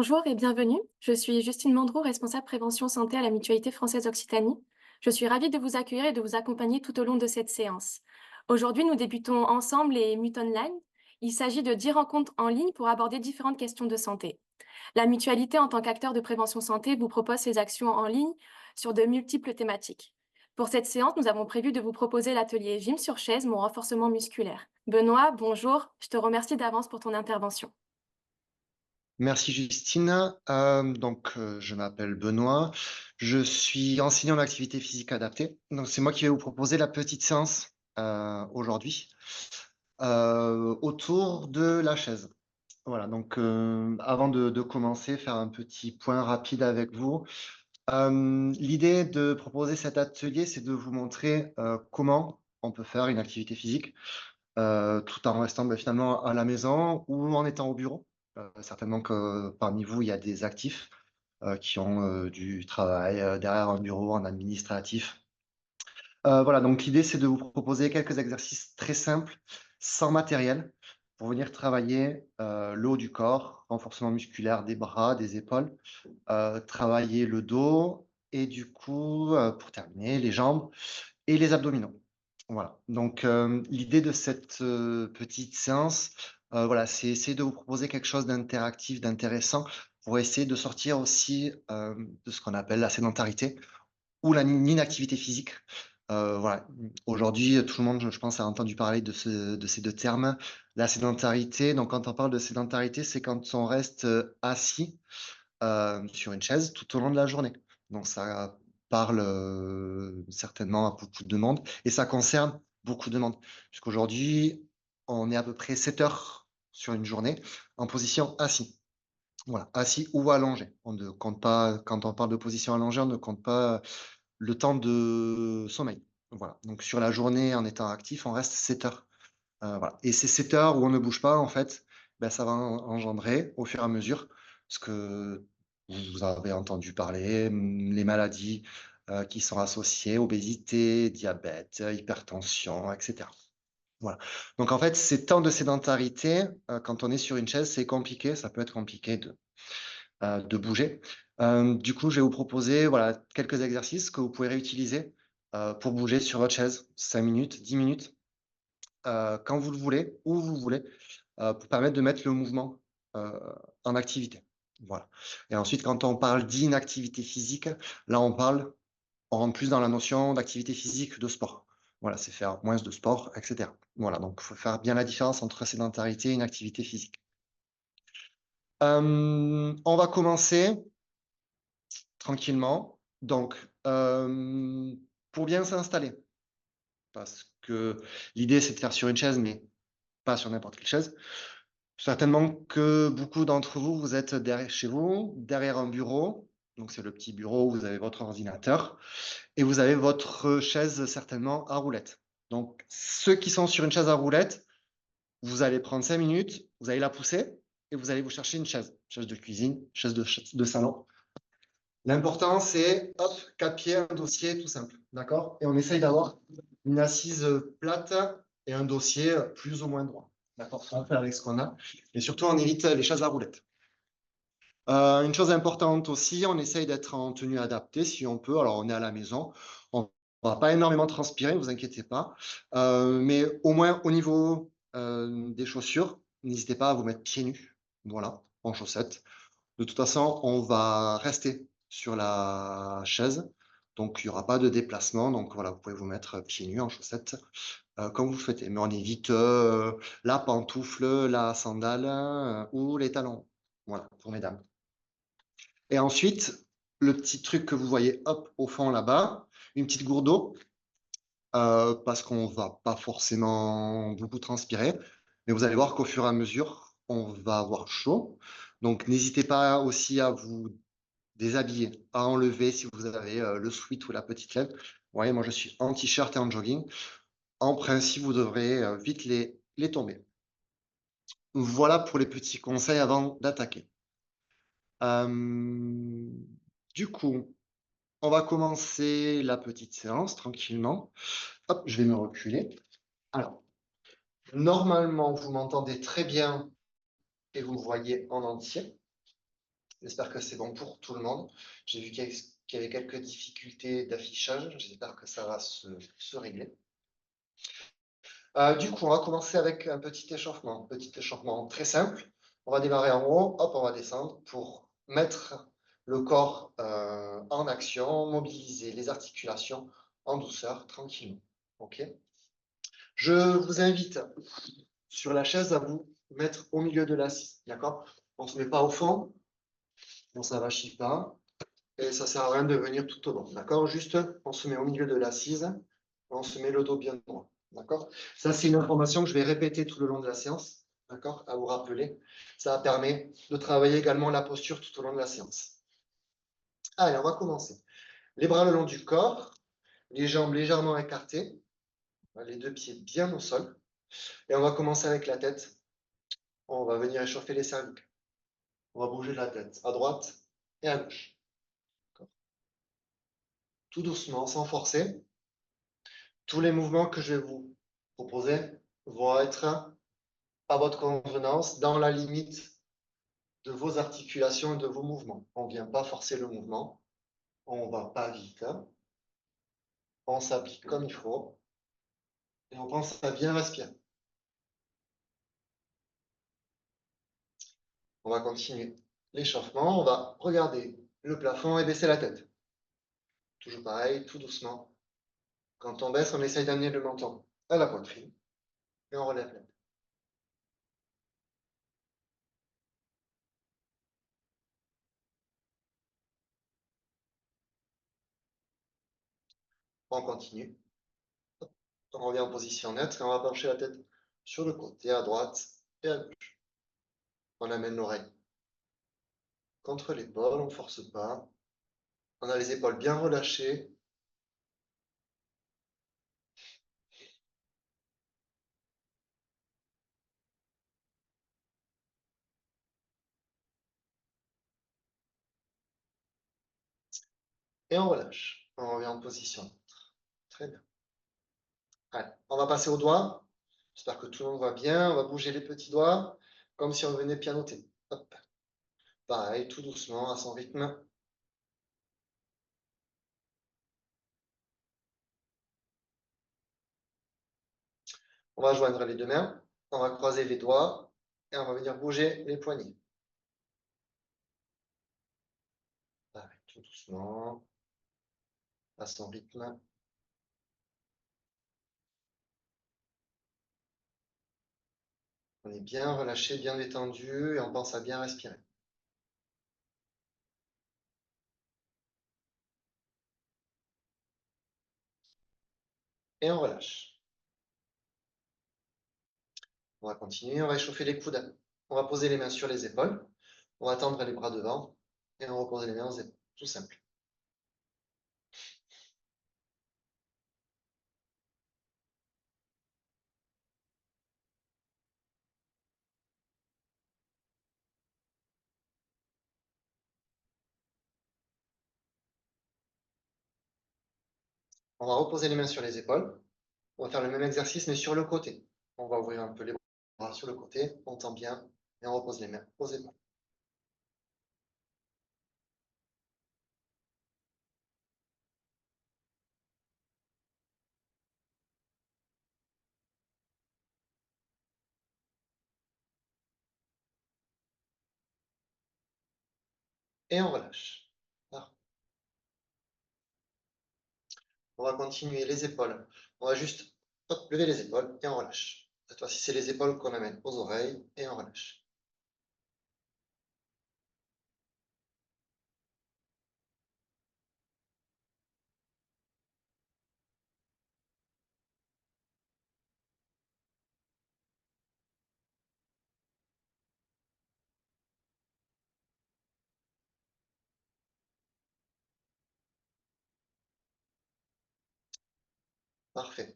Bonjour et bienvenue. Je suis Justine Mandreau, responsable prévention santé à la Mutualité française Occitanie. Je suis ravie de vous accueillir et de vous accompagner tout au long de cette séance. Aujourd'hui, nous débutons ensemble les Mute Online. Il s'agit de 10 rencontres en ligne pour aborder différentes questions de santé. La Mutualité, en tant qu'acteur de prévention santé, vous propose ces actions en ligne sur de multiples thématiques. Pour cette séance, nous avons prévu de vous proposer l'atelier Gym sur chaise, mon renforcement musculaire. Benoît, bonjour. Je te remercie d'avance pour ton intervention. Merci Justine. Je m'appelle Benoît. Je suis enseignant d'activité physique adaptée. Donc, c'est moi qui vais vous proposer la petite séance aujourd'hui autour de la chaise. Voilà. Avant de commencer, faire un petit point rapide avec vous. L'idée de proposer cet atelier, c'est de vous montrer comment on peut faire une activité physique tout en restant finalement à la maison ou en étant au bureau. Certainement que parmi vous, il y a des actifs qui ont du travail derrière un bureau en administratif. Voilà, donc l'idée, c'est de vous proposer quelques exercices très simples, sans matériel, pour venir travailler le haut du corps, renforcement musculaire des bras, des épaules, travailler le dos et du coup, pour terminer, les jambes et les abdominaux. Voilà. L'idée de cette petite séance, voilà, c'est essayer de vous proposer quelque chose d'interactif, d'intéressant, pour essayer de sortir aussi de ce qu'on appelle la sédentarité ou l'inactivité physique. Voilà. Aujourd'hui, tout le monde, je pense, a entendu parler de ces deux termes. La sédentarité, donc quand on parle de sédentarité, c'est quand on reste assis sur une chaise tout au long de la journée. Donc ça parle certainement à beaucoup de monde et ça concerne beaucoup de monde. Puisqu'aujourd'hui, on est à peu près 7 heures sur une journée en position assis. Voilà, assis ou allongé. On ne compte pas, quand on parle de position allongée, on ne compte pas le temps de sommeil. Voilà. Donc sur la journée, en étant actif, on reste 7 heures. Voilà. Et ces 7 heures où on ne bouge pas, en fait, ben, ça va engendrer au fur et à mesure ce que vous avez entendu parler, les maladies qui sont associées, obésité, diabète, hypertension, etc. Voilà. Donc en fait, ces temps de sédentarité, quand on est sur une chaise, c'est compliqué, ça peut être compliqué de bouger. Du coup, je vais vous proposer voilà, quelques exercices que vous pouvez réutiliser pour bouger sur votre chaise, 5 minutes, 10 minutes quand vous le voulez, où vous voulez, pour permettre de mettre le mouvement euh, en activité. Voilà. Et ensuite, quand on parle d'inactivité physique, là, on rentre plus dans la notion d'activité physique, de sport. Voilà, c'est faire moins de sport, etc. Voilà, donc il faut faire bien la différence entre sédentarité et inactivité physique. On va commencer tranquillement. Pour bien s'installer, parce que l'idée, c'est de faire sur une chaise, mais pas sur n'importe quelle chaise. Certainement que beaucoup d'entre vous, vous êtes derrière chez vous, derrière un bureau. Donc, c'est le petit bureau où vous avez votre ordinateur et vous avez votre chaise certainement à roulette. Donc, ceux qui sont sur une chaise à roulette, vous allez prendre 5 minutes, vous allez la pousser et vous allez vous chercher une chaise. Chaise de cuisine, chaise de salon. L'important, c'est, hop, 4 pieds, un dossier, tout simple. D'accord? Et on essaye d'avoir une assise plate et un dossier plus ou moins droit. D'accord? On fait avec ce qu'on a. Et surtout, on évite les chaises à roulettes. Une chose importante aussi, on essaye d'être en tenue adaptée si on peut. Alors, on est à la maison. On va pas énormément transpirer, ne vous inquiétez pas. Mais au moins, au niveau des chaussures, n'hésitez pas à vous mettre pieds nus. Voilà, en chaussettes. De toute façon, on va rester sur la chaise. Donc, il n'y aura pas de déplacement. Donc, voilà, vous pouvez vous mettre pieds nus en chaussettes comme vous le souhaitez. Mais on évite la pantoufle, la sandale ou les talons. Voilà, pour mesdames. Et ensuite, le petit truc que vous voyez, hop, au fond là-bas, une petite gourde d'eau, parce qu'on va pas forcément beaucoup transpirer. Mais vous allez voir qu'au fur et à mesure, on va avoir chaud. Donc, n'hésitez pas aussi à vous déshabiller, à enlever si vous avez le sweat ou la petite lèvre. Vous voyez, moi, je suis en t-shirt et en jogging. En principe, vous devrez vite les tomber. Voilà pour les petits conseils avant d'attaquer. Euh, du coup, on va commencer la petite séance tranquillement. Hop, je vais me reculer. Alors, normalement, vous m'entendez très bien et vous me voyez en entier. J'espère que c'est bon pour tout le monde. J'ai vu qu'il y avait quelques difficultés d'affichage. J'espère que ça va se régler. Du coup, on va commencer avec un petit échauffement très simple. On va démarrer en haut, hop, on va descendre pour mettre le corps en action, mobiliser les articulations en douceur, tranquillement. Ok. Je vous invite sur la chaise à vous mettre au milieu de l'assise, d'accord? On ne se met pas au fond, on ne s'avachit pas, et ça ne sert à rien de venir tout au long, d'accord? Juste, on se met au milieu de l'assise, on se met le dos bien droit, d'accord? Ça, c'est une information que je vais répéter tout le long de la séance, d'accord? À vous rappeler. Ça permet de travailler également la posture tout au long de la séance. Allez, on va commencer. Les bras le long du corps, les jambes légèrement écartées, les deux pieds bien au sol. Et on va commencer avec la tête. On va venir échauffer les cervicales. On va bouger la tête à droite et à gauche. Tout doucement, sans forcer. Tous les mouvements que je vais vous proposer vont être à votre convenance, dans la limite de vos articulations et de vos mouvements. On ne vient pas forcer le mouvement. On ne va pas vite. On s'applique comme il faut. Et on pense à bien respirer. On va continuer l'échauffement. On va regarder le plafond et baisser la tête. Toujours pareil, tout doucement. Quand on baisse, on essaye d'amener le menton à la poitrine et on relève la tête. On continue. On revient en position neutre et on va pencher la tête sur le côté, à droite et à gauche. On amène l'oreille contre l'épaule, on ne force pas. On a les épaules bien relâchées. Et on relâche. On revient en position neutre. Très bien. Allez, on va passer aux doigts. J'espère que tout le monde va bien. On va bouger les petits doigts comme si on venait pianoter. Hop. Pareil, tout doucement, à son rythme. On va joindre les deux mains. On va croiser les doigts et on va venir bouger les poignets. Pareil, tout doucement, à son rythme. On est bien relâché, bien détendu et on pense à bien respirer. Et on relâche. On va continuer, on va échauffer les coudes. On va poser les mains sur les épaules. On va tendre les bras devant et on va reposer les mains aux épaules. Tout simple. On va reposer les mains sur les épaules. On va faire le même exercice mais sur le côté. On va ouvrir un peu les bras sur le côté. On tend bien et on repose les mains aux épaules. Et on relâche. Parfait. On va continuer les épaules. On va juste hop, lever les épaules et on relâche. Cette fois-ci, c'est les épaules qu'on amène aux oreilles et on relâche. Parfait.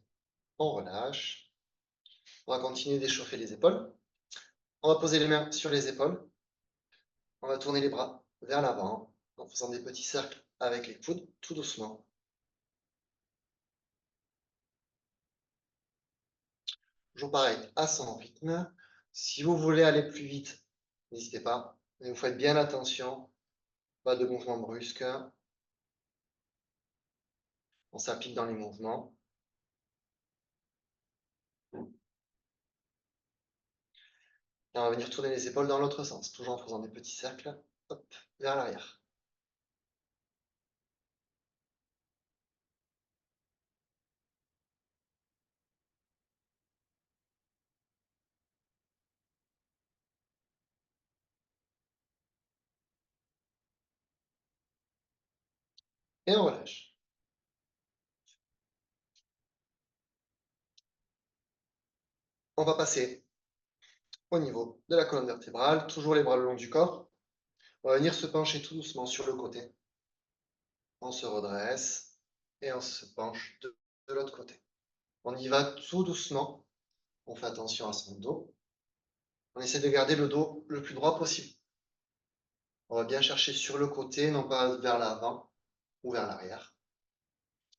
On relâche. On va continuer d'échauffer les épaules. On va poser les mains sur les épaules. On va tourner les bras vers l'avant en faisant des petits cercles avec les coudes, tout doucement. Toujours pareil, à son rythme. Si vous voulez aller plus vite, n'hésitez pas. Mais vous faites bien attention Pas de mouvement brusque. On s'applique dans les mouvements. Et on va venir tourner les épaules dans l'autre sens, toujours en faisant des petits cercles, hop, vers l'arrière. Et on relâche. On va passer au niveau de la colonne vertébrale, toujours les bras le long du corps. On va venir se pencher tout doucement sur le côté. On se redresse et on se penche de l'autre côté. On y va tout doucement. On fait attention à son dos. On essaie de garder le dos le plus droit possible. On va bien chercher sur le côté, non pas vers l'avant ou vers l'arrière.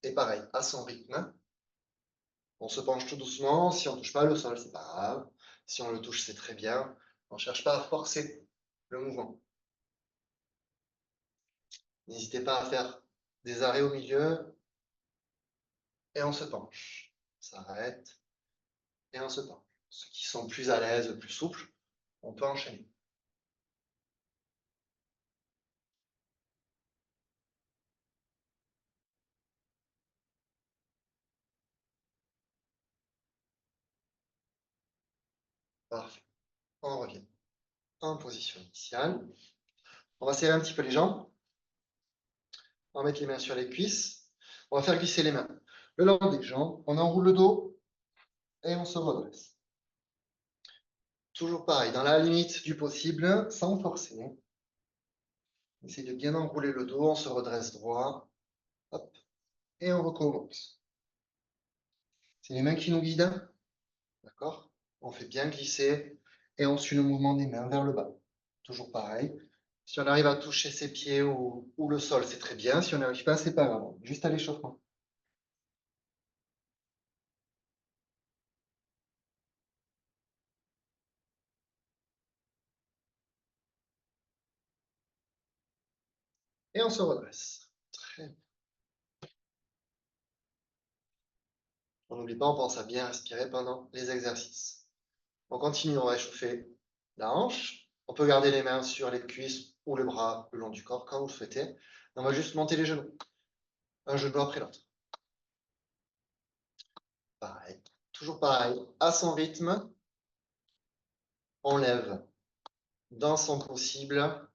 Et pareil, à son rythme. On se penche tout doucement. Si on ne touche pas le sol, c'est pas grave. Si on le touche, c'est très bien. On ne cherche pas à forcer le mouvement. N'hésitez pas à faire des arrêts au milieu et on se penche. On s'arrête et on se penche. Ceux qui sont plus à l'aise, plus souples, on peut enchaîner. Parfait. On revient en position initiale. On va serrer un petit peu les jambes. On va mettre les mains sur les cuisses. On va faire glisser les mains le long des jambes. On enroule le dos et on se redresse. Toujours pareil, dans la limite du possible, sans forcer. On essaie de bien enrouler le dos, on se redresse droit. Hop, et on recommence. C'est les mains qui nous guident. D'accord? On fait bien glisser et on suit le mouvement des mains vers le bas. Toujours pareil. Si on arrive à toucher ses pieds ou le sol, c'est très bien. Si on n'arrive pas, c'est pas grave. Juste à l'échauffement. Et on se redresse. Très bien. On n'oublie pas, on pense à bien respirer pendant les exercices. On continue, on va échauffer la hanche. On peut garder les mains sur les cuisses ou les bras le long du corps, comme vous le souhaitez. On va juste monter les genoux, un genou après l'autre. Pareil, toujours pareil, à son rythme. On lève dans son possible.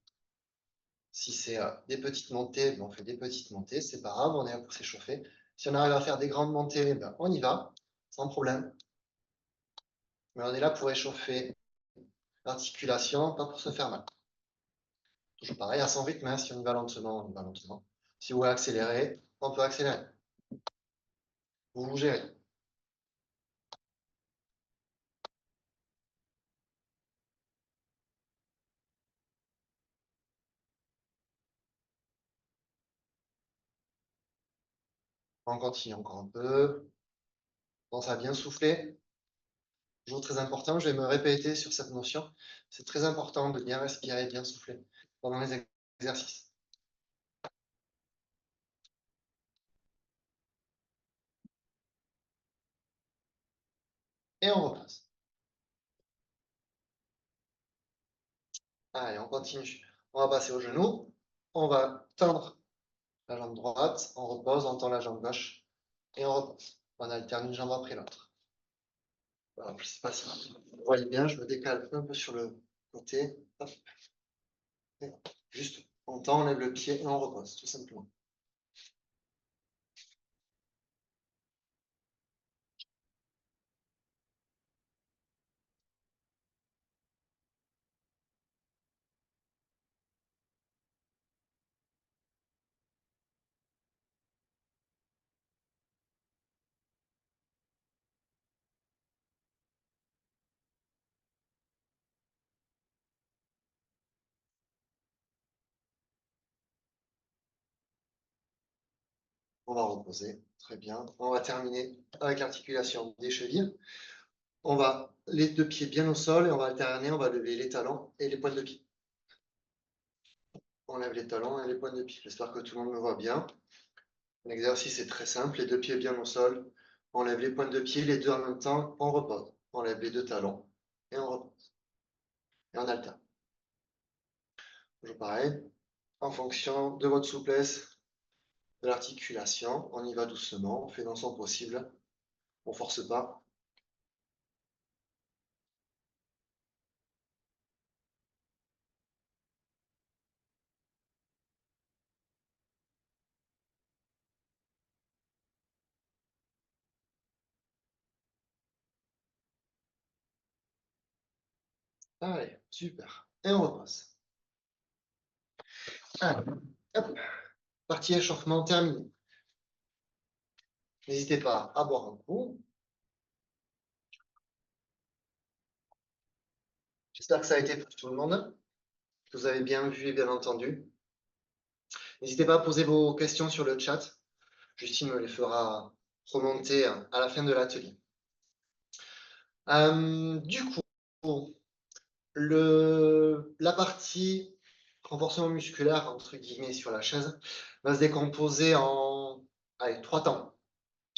Si c'est des petites montées, ben, on fait des petites montées, c'est pas grave, on est là pour s'échauffer. Si on arrive à faire des grandes montées, ben, on y va, sans problème. Mais on est là pour échauffer l'articulation, pas pour se faire mal. Toujours pareil, à son rythme, hein. Si on y va lentement, on y va lentement. Si vous voulez accélérer, on peut accélérer. Vous gérez. On continue encore un peu. Pense à bien souffler. Toujours très important, je vais me répéter sur cette notion. C'est très important de bien respirer, bien souffler pendant les exercices. Et on repasse. Allez, on continue. On va passer au genou. On va tendre la jambe droite. On repose, on tend la jambe gauche. Et on repose. On alterne une jambe après l'autre. Voilà, je ne sais pas si vous voyez bien, je me décale un peu sur le côté. Hop. Et juste, on tend, on lève le pied et on repose, tout simplement. On va reposer. Très bien. On va terminer avec l'articulation des chevilles. On va les deux pieds bien au sol et on va alterner. On va lever les talons et les pointes de pied. on lève les talons et les pointes de pied. J'espère que tout le monde me voit bien. L'exercice est très simple, les deux pieds bien au sol. On lève les pointes de pied, les deux en même temps, on repose. On lève les deux talons et on repose. Et on alterne. Toujours pareil, en fonction de votre souplesse, de l'articulation, on y va doucement, on fait dans son possible, on ne force pas. Allez, super. Et on repose. Allez, hop. Partie échauffement terminée. N'hésitez pas à boire un coup. J'espère que ça a été pour tout le monde, que vous avez bien vu et bien entendu. N'hésitez pas à poser vos questions sur le chat. Justine me les fera remonter à la fin de l'atelier. Du coup, la partie renforcement musculaire, entre guillemets, sur la chaise, va se décomposer en allez, 3 temps.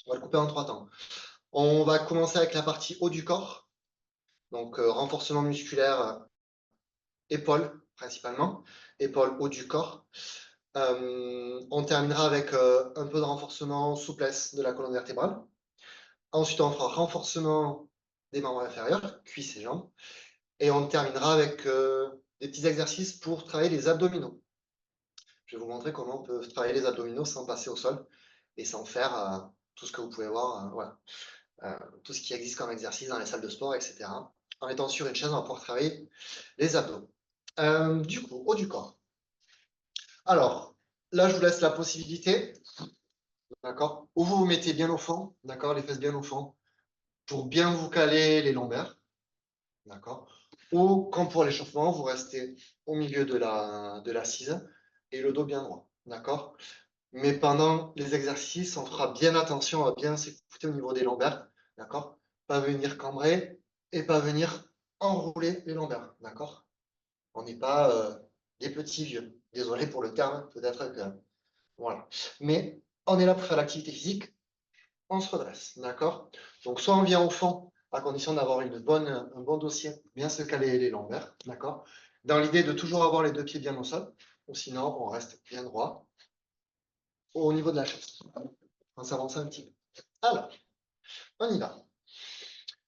On va le couper en 3 temps. On va commencer avec la partie haut du corps, donc renforcement musculaire, épaules principalement, épaules haut du corps. On terminera avec un peu de renforcement souplesse de la colonne vertébrale. Ensuite, on fera renforcement des membres inférieurs, cuisses et jambes. Et on terminera avec des petits exercices pour travailler les abdominaux. Je vais vous montrer comment on peut travailler les abdominaux sans passer au sol et sans faire tout ce que vous pouvez voir, voilà. Tout ce qui existe comme exercice dans les salles de sport, etc. En étant sur une chaise, on va pouvoir travailler les abdos. Du coup, haut du corps. Alors, là, je vous laisse la possibilité, d'accord, où vous vous mettez bien au fond, d'accord, les fesses bien au fond, pour bien vous caler les lombaires, d'accord. Ou, comme pour l'échauffement, vous restez au milieu de l'assise et le dos bien droit, d'accord. Mais pendant les exercices, on fera bien attention à bien s'écouter au niveau des lombaires, d'accord. Pas venir cambrer et pas venir enrouler les lombaires, d'accord. On n'est pas des petits vieux. Désolé pour le terme, peut-être que voilà. Mais on est là pour faire l'activité physique, on se redresse, d'accord. Donc soit on vient au fond, à condition d'avoir un bon dossier, bien se caler les lombaires, d'accord. Dans l'idée de toujours avoir les deux pieds bien au sol, ou sinon on reste bien droit au niveau de la chaise. On s'avance un petit peu. Alors, on y va.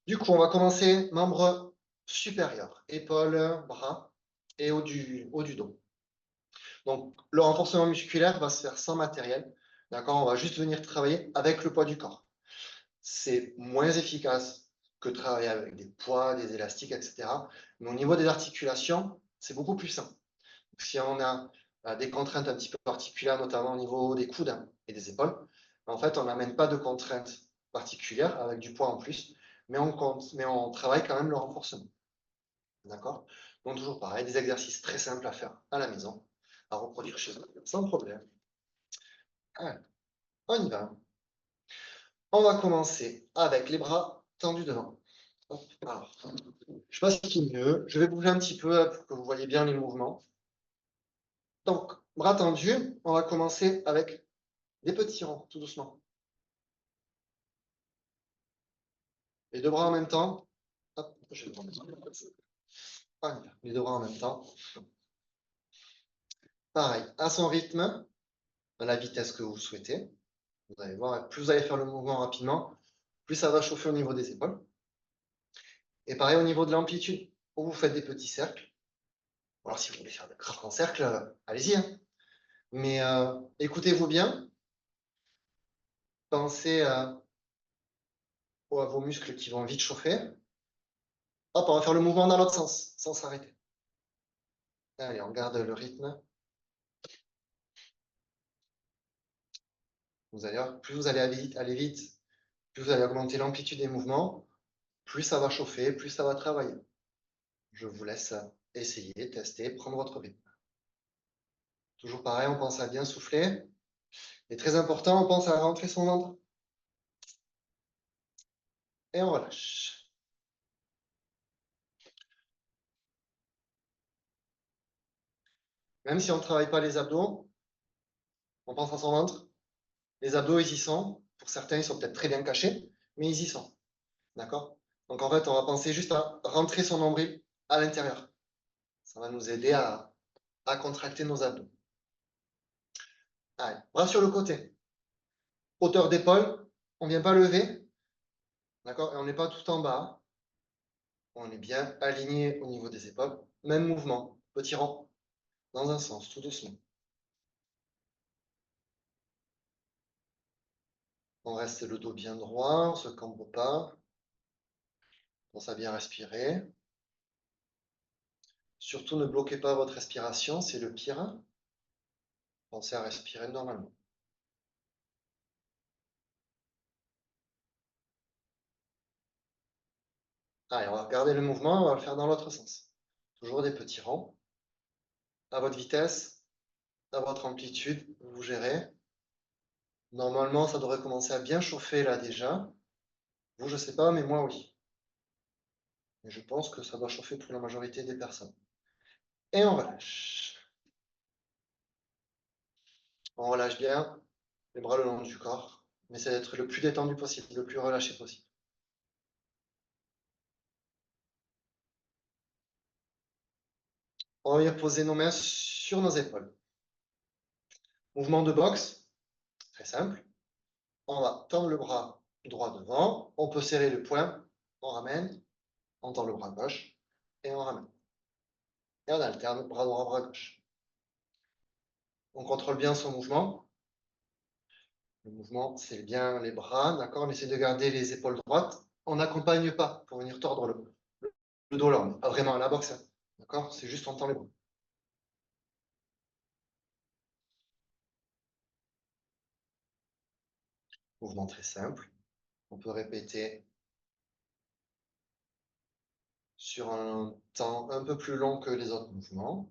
Du coup, on va commencer membre supérieur, épaules, bras et haut du dos. Donc, le renforcement musculaire va se faire sans matériel. D'accord. On va juste venir travailler avec le poids du corps. C'est moins efficace que de travailler avec des poids, des élastiques, etc. Mais au niveau des articulations, c'est beaucoup plus simple. Si on a des contraintes un petit peu particulières, notamment au niveau des coudes et des épaules, en fait, on n'amène pas de contraintes particulières avec du poids en plus, mais on travaille quand même le renforcement. D'accord. Donc, toujours pareil, des exercices très simples à faire à la maison, à reproduire chez vous, sans problème. Allez, on y va. On va commencer avec les bras tendus devant. Hop, alors, je ne sais pas ce qui est mieux. Je vais bouger un petit peu pour que vous voyez bien les mouvements. Donc, bras tendus, on va commencer avec des petits ronds, tout doucement. Les deux bras en même temps. Hop, je vais prendre les deux bras en même temps. Pareil, à son rythme, à la vitesse que vous souhaitez. Vous allez voir, plus vous allez faire le mouvement rapidement, plus ça va chauffer au niveau des épaules. Et pareil au niveau de l'amplitude, vous faites des petits cercles. Alors si vous voulez faire de grands cercles, allez-y, hein. Mais écoutez-vous bien, pensez à vos muscles qui vont vite chauffer. Hop, on va faire le mouvement dans l'autre sens, sans s'arrêter. Allez, on garde le rythme. Vous allez voir, plus vous allez aller vite, plus vous allez augmenter l'amplitude des mouvements, plus ça va chauffer, plus ça va travailler. Je vous laisse essayer, tester, prendre votre rythme. Toujours pareil, on pense à bien souffler. Et très important, on pense à rentrer son ventre. Et on relâche. Même si on ne travaille pas les abdos, on pense à son ventre. Les abdos, ils y sont. Pour certains, ils sont peut-être très bien cachés, mais ils y sont. D'accord? Donc en fait, on va penser juste à rentrer son nombril à l'intérieur. Ça va nous aider à contracter nos abdos. Allez, bras sur le côté. Hauteur d'épaule, on ne vient pas lever. D'accord? Et on n'est pas tout en bas. On est bien aligné au niveau des épaules. Même mouvement, petit rond, dans un sens, tout doucement. On reste le dos bien droit, on ne se cambre pas. On pense à bien respirer. Surtout, ne bloquez pas votre respiration, c'est le pire. Pensez à respirer normalement. Allez, on va regarder le mouvement, on va le faire dans l'autre sens. Toujours des petits ronds. À votre vitesse, à votre amplitude, vous gérez. Normalement, ça devrait commencer à bien chauffer là déjà. Vous, je ne sais pas, mais moi, oui. Et je pense que ça doit chauffer pour la majorité des personnes. Et on relâche. On relâche bien les bras le long du corps. On essaie d'être le plus détendu possible, le plus relâché possible. On va venir poser nos mains sur nos épaules. Mouvement de boxe, très simple. On va tendre le bras droit devant. On peut serrer le poing. On ramène. On tend le bras gauche. Et on ramène. Et on alterne bras droit, bras gauche. On contrôle bien son mouvement. Le mouvement, c'est bien les bras. D'accord? On essaie de garder les épaules droites. On n'accompagne pas pour venir tordre le dos là. On n'est pas vraiment à la boxe. Hein. D'accord? C'est juste on tend les bras. Mouvement très simple. On peut répéter sur un temps un peu plus long que les autres mouvements.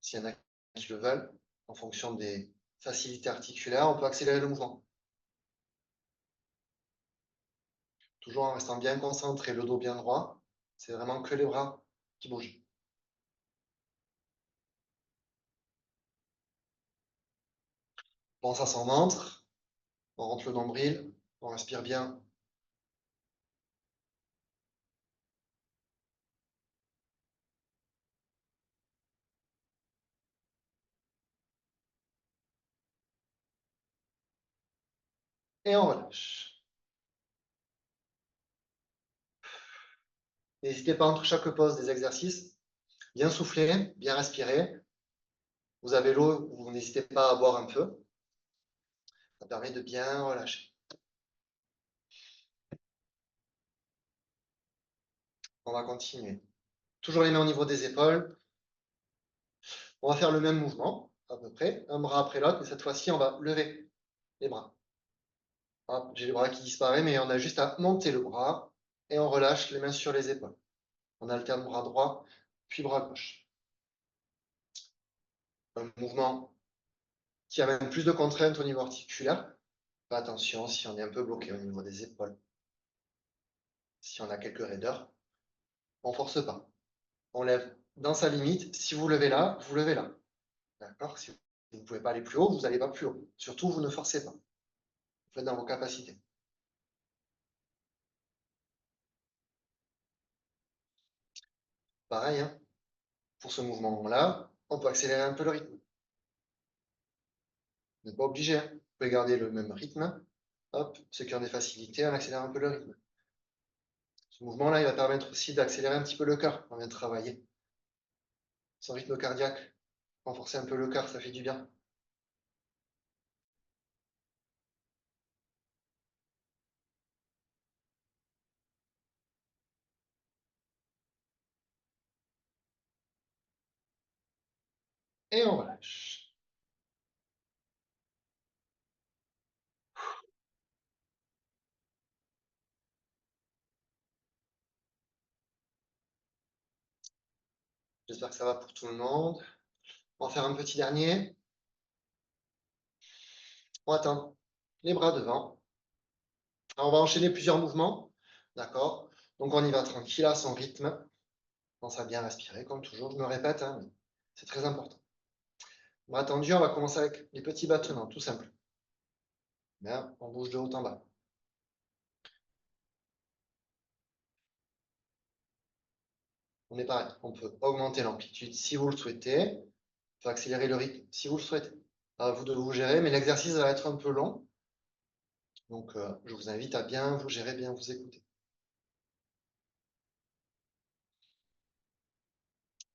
S'il y en a qui le veulent, en fonction des facilités articulaires, on peut accélérer le mouvement. Toujours en restant bien concentré, le dos bien droit. C'est vraiment que les bras qui bougent. Pense à son ventre. On rentre le nombril. On respire bien. Et on relâche. N'hésitez pas entre chaque pause des exercices. Bien souffler, bien respirer. Vous avez l'eau, vous n'hésitez pas à boire un peu. Ça permet de bien relâcher. On va continuer. Toujours les mains au niveau des épaules. On va faire le même mouvement, à peu près, un bras après l'autre, mais cette fois-ci, on va lever les bras. J'ai le bras qui disparaît, mais on a juste à monter le bras et on relâche les mains sur les épaules. On alterne bras droit, puis bras gauche. Un mouvement qui amène plus de contraintes au niveau articulaire. Fais attention si on est un peu bloqué au niveau des épaules. Si on a quelques raideurs, on ne force pas. On lève dans sa limite. Si vous levez là, vous levez là. D'accord? Si vous ne pouvez pas aller plus haut, vous n'allez pas plus haut. Surtout, vous ne forcez pas. Vous faites dans vos capacités. Pareil, hein, pour ce mouvement-là, on peut accélérer un peu le rythme. Vous n'êtes pas obligé. Hein. Vous pouvez garder le même rythme. Hop, ceux qui ont des facilités, on accélère un peu le rythme. Ce mouvement-là, il va permettre aussi d'accélérer un petit peu le cœur. On vient de travailler son rythme cardiaque. Renforcer un peu le cœur, ça fait du bien. Et on relâche. J'espère que ça va pour tout le monde. On va faire un petit dernier. On attend les bras devant. Alors, on va enchaîner plusieurs mouvements. D'accord? Donc, on y va tranquille à son rythme. Pense à bien respirer, comme toujours. Je me répète, hein, mais c'est très important. Bras tendus, on va commencer avec les petits battements, tout simple. Bien, on bouge de haut en bas. On est pareil, on peut augmenter l'amplitude si vous le souhaitez. Il faut accélérer le rythme si vous le souhaitez. À vous de vous gérer, mais l'exercice va être un peu long. Donc, je vous invite à bien vous gérer, bien vous écouter.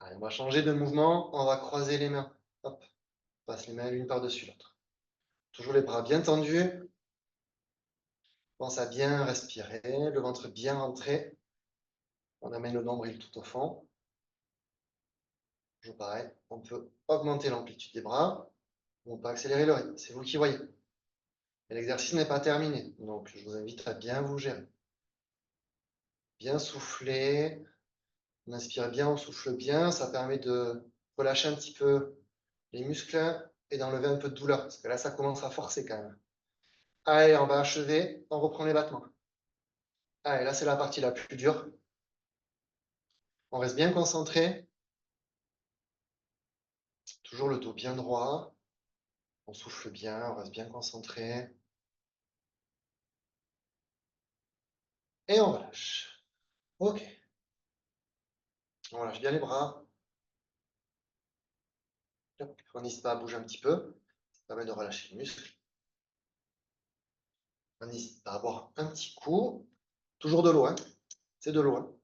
Allez, on va changer de mouvement. On va croiser les mains. Hop, on passe les mains l'une par-dessus l'autre. Toujours les bras bien tendus. Pense à bien respirer, le ventre bien rentré. On amène le nombril tout au fond. Toujours pareil, on peut augmenter l'amplitude des bras. On peut accélérer le rythme. C'est vous qui voyez. Et l'exercice n'est pas terminé. Donc, je vous invite à bien vous gérer. Bien souffler. On inspire bien, on souffle bien. Ça permet de relâcher un petit peu les muscles et d'enlever un peu de douleur. Parce que là, ça commence à forcer quand même. Allez, on va achever. On reprend les battements. Allez, là, c'est la partie la plus dure. On reste bien concentré. Toujours le dos bien droit. On souffle bien, on reste bien concentré. Et on relâche. OK. On relâche bien les bras. On n'hésite pas à bouger un petit peu. Ça permet de relâcher les muscles. On n'hésite pas à boire un petit coup. Toujours de l'eau, hein. C'est de l'eau, hein.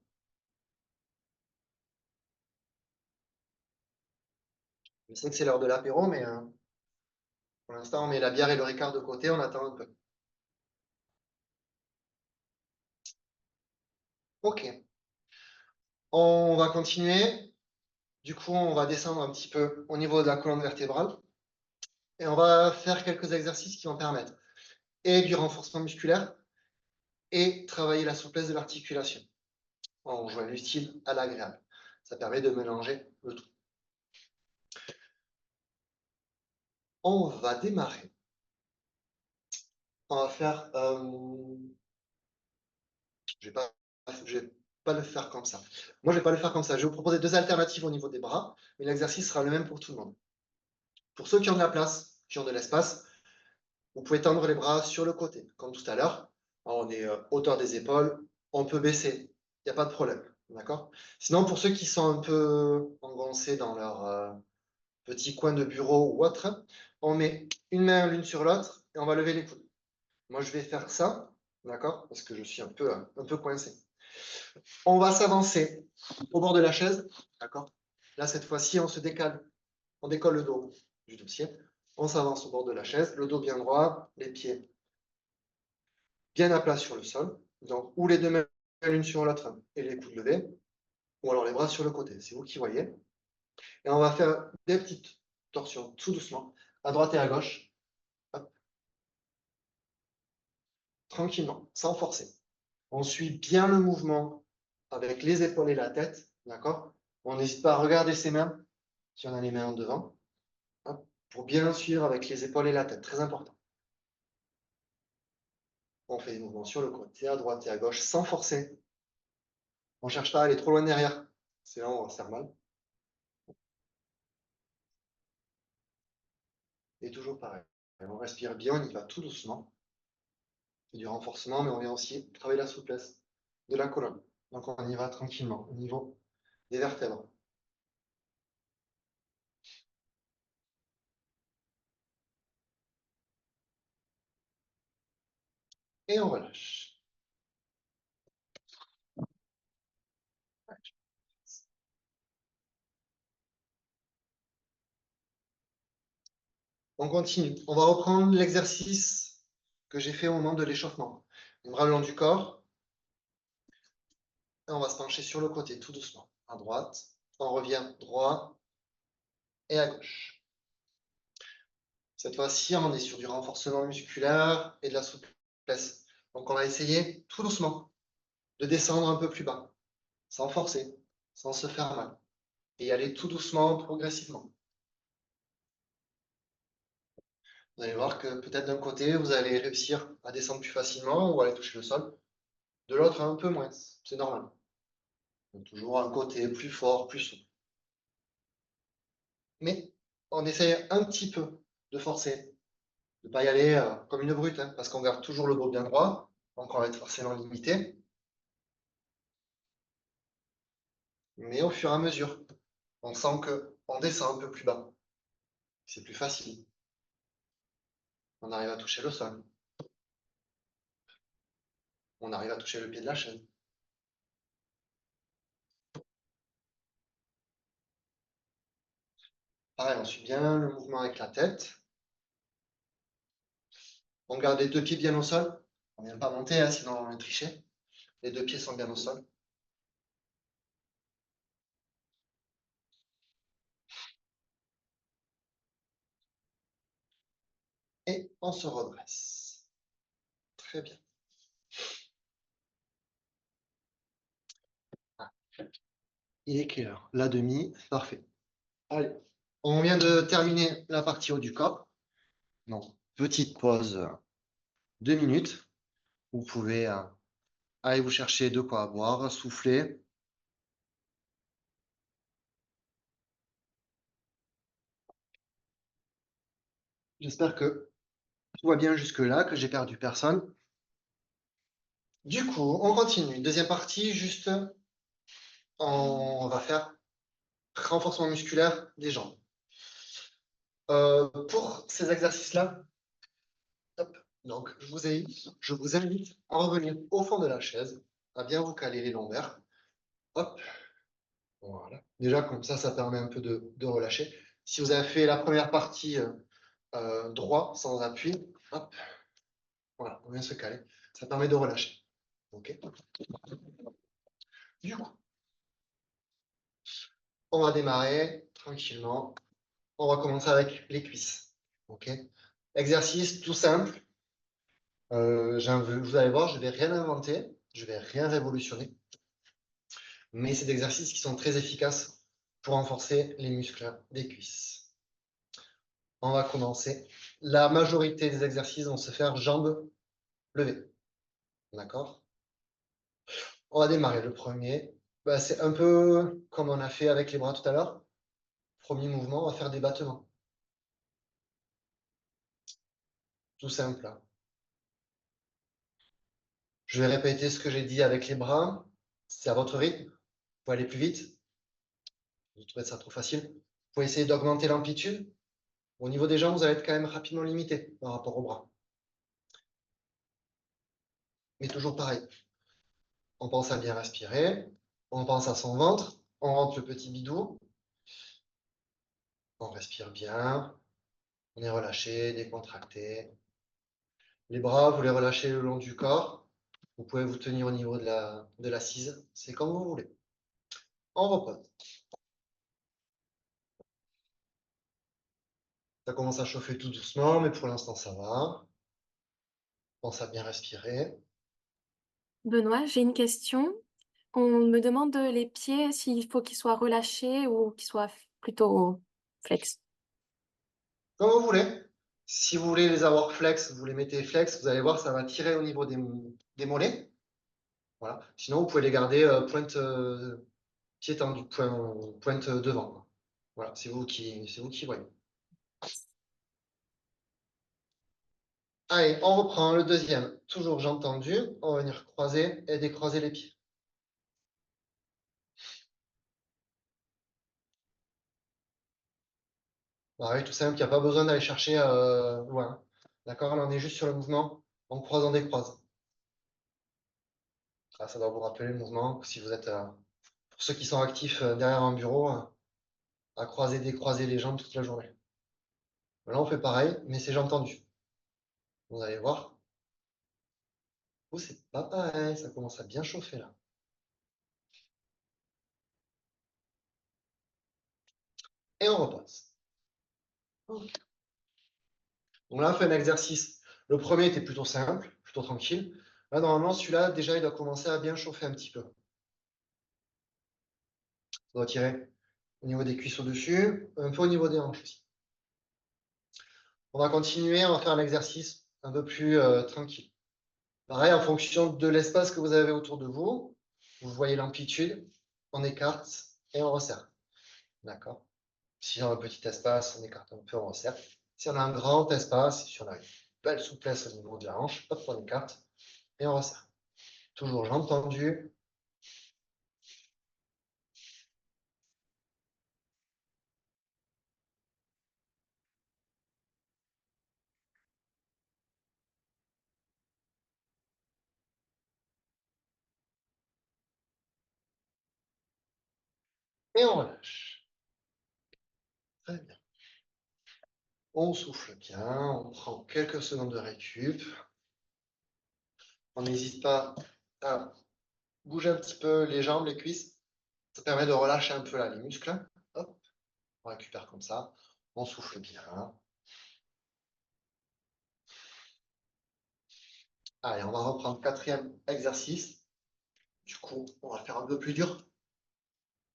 Je sais que c'est l'heure de l'apéro, mais pour l'instant, on met la bière et le Ricard de côté. On attend un peu. OK. On va continuer. Du coup, on va descendre un petit peu au niveau de la colonne vertébrale. Et on va faire quelques exercices qui vont permettre et du renforcement musculaire et travailler la souplesse de l'articulation. On joint l'utile à l'agréable. Ça permet de mélanger le tout. On va démarrer. On va faire. Je vais pas le faire comme ça. Moi, je vais pas le faire comme ça. Je vais vous proposer deux alternatives au niveau des bras, mais l'exercice sera le même pour tout le monde. Pour ceux qui ont de la place, qui ont de l'espace, vous pouvez tendre les bras sur le côté, comme tout à l'heure. On est hauteur des épaules, on peut baisser, il n'y a pas de problème. D'accord. Sinon, pour ceux qui sont un peu engoncés dans leur petit coin de bureau ou autre, on met une main l'une sur l'autre et on va lever les coudes. Moi, je vais faire ça, d'accord, parce que je suis un peu coincé. On va s'avancer au bord de la chaise, d'accord. Là, cette fois-ci, on se décale, on décolle le dos du dossier. On s'avance au bord de la chaise, le dos bien droit, les pieds bien à plat sur le sol. Donc, ou les deux mains l'une sur l'autre et les coudes levés, ou alors les bras sur le côté. C'est vous qui voyez. Et on va faire des petites torsions tout doucement, à droite et à gauche. Hop. Tranquillement, sans forcer. On suit bien le mouvement avec les épaules et la tête, d'accord. On n'hésite pas à regarder ses mains, si on a les mains en devant, hop, pour bien suivre avec les épaules et la tête, très important. On fait des mouvements sur le côté, à droite et à gauche, sans forcer. On ne cherche pas à aller trop loin derrière, c'est là où on va se faire mal. Et toujours pareil. On respire bien, on y va tout doucement. C'est du renforcement, mais on vient aussi travailler la souplesse de la colonne. Donc on y va tranquillement au niveau des vertèbres. Et on relâche. On continue. On va reprendre l'exercice que j'ai fait au moment de l'échauffement. Les bras le long du corps. Et on va se pencher sur le côté tout doucement. À droite. On revient droit et à gauche. Cette fois-ci, on est sur du renforcement musculaire et de la souplesse. Donc on va essayer tout doucement de descendre un peu plus bas, sans forcer, sans se faire mal. Et aller tout doucement, progressivement. Vous allez voir que peut-être d'un côté, vous allez réussir à descendre plus facilement ou à aller toucher le sol. De l'autre, un peu moins. C'est normal. Donc, toujours un côté plus fort, plus souple. Mais on essaye un petit peu de forcer, de ne pas y aller comme une brute, hein, parce qu'on garde toujours le dos bien droit, donc on va être forcément limité. Mais au fur et à mesure, on sent qu'on descend un peu plus bas. C'est plus facile. On arrive à toucher le sol. On arrive à toucher le pied de la chaise. Pareil, on suit bien le mouvement avec la tête. On garde les deux pieds bien au sol. On ne vient pas monter, hein, sinon on est triché. Les deux pieds sont bien au sol. Et on se redresse. Très bien. Ah, il est quelle heure? La demi, parfait. Allez, on vient de terminer la partie haut du corps. Donc, petite pause, 2 minutes. Vous pouvez aller vous chercher de quoi boire, souffler. J'espère que tout va bien jusque-là, que j'ai perdu personne. Du coup, on continue. Deuxième partie, juste, on va faire renforcement musculaire des jambes. Pour ces exercices-là, donc je vous invite à revenir au fond de la chaise, à bien vous caler les lombaires. Hop, voilà. Déjà, comme ça permet un peu de relâcher. Si vous avez fait la première partie droit, sans appui, hop, voilà, on vient se caler. Ça permet de relâcher. OK. Du coup, on va démarrer tranquillement. On va commencer avec les cuisses. OK. Exercice tout simple. Vous allez voir, je ne vais rien inventer, je ne vais rien révolutionner. Mais c'est des exercices qui sont très efficaces pour renforcer les muscles des cuisses. On va commencer. La majorité des exercices vont se faire jambes levées. D'accord? On va démarrer. Le premier, bah, c'est un peu comme on a fait avec les bras tout à l'heure. Premier mouvement, on va faire des battements. Tout simple, hein. Je vais répéter ce que j'ai dit avec les bras. C'est à votre rythme. Vous pouvez aller plus vite. Vous trouvez ça trop facile. Vous pouvez essayer d'augmenter l'amplitude. Au niveau des jambes, vous allez être quand même rapidement limité par rapport aux bras. Mais toujours pareil. On pense à bien respirer. On pense à son ventre. On rentre le petit bidou. On respire bien. On est relâché, décontracté. Les bras, vous les relâchez le long du corps. Vous pouvez vous tenir au niveau de l'assise. C'est comme vous voulez. On repose. Ça commence à chauffer tout doucement, mais pour l'instant, ça va. Pense à bien respirer. Benoît, j'ai une question. On me demande les pieds s'il faut qu'ils soient relâchés ou qu'ils soient plutôt flex. Comme vous voulez. Si vous voulez les avoir flex, vous les mettez flex. Vous allez voir, ça va tirer au niveau des mollets. Voilà. Sinon, vous pouvez les garder pointe pied tendu, pointe devant. Voilà, c'est vous qui voyez. Allez, on reprend le deuxième. Toujours jambes tendues. On va venir croiser et décroiser les pieds. Pareil, tout simple, il n'y a pas besoin d'aller chercher loin. D'accord? Là, on est juste sur le mouvement. On croise, on décroise. Ça doit vous rappeler le mouvement. Si vous êtes, pour ceux qui sont actifs derrière un bureau, à croiser, décroiser les jambes toute la journée. Là, on fait pareil, mais c'est jambes tendues. Vous allez voir. Vous, c'est pas pareil. Ça commence à bien chauffer là. Et on repasse. Ok. Donc là, on fait un exercice. Le premier était plutôt simple, plutôt tranquille. Là, normalement, celui-là, déjà, il doit commencer à bien chauffer un petit peu. On doit tirer au niveau des cuisses au-dessus, un peu au niveau des hanches aussi. On va continuer, on va faire un exercice un peu plus tranquille. Pareil, en fonction de l'espace que vous avez autour de vous, vous voyez l'amplitude. on écarte et on resserre. D'accord? Si on a un petit espace, on écarte un peu, on resserre. Si on a un grand espace, si on a une belle souplesse au niveau de la hanche, hop, on écarte et on resserre. Toujours jambes tendues. Et on relâche. Très bien. On souffle bien, on prend quelques secondes de récup. On n'hésite pas à bouger un petit peu les jambes, les cuisses. Ça permet de relâcher un peu là, les muscles. Hop, on récupère comme ça. On souffle bien. Allez, on va reprendre quatrième exercice. Du coup, on va faire un peu plus dur.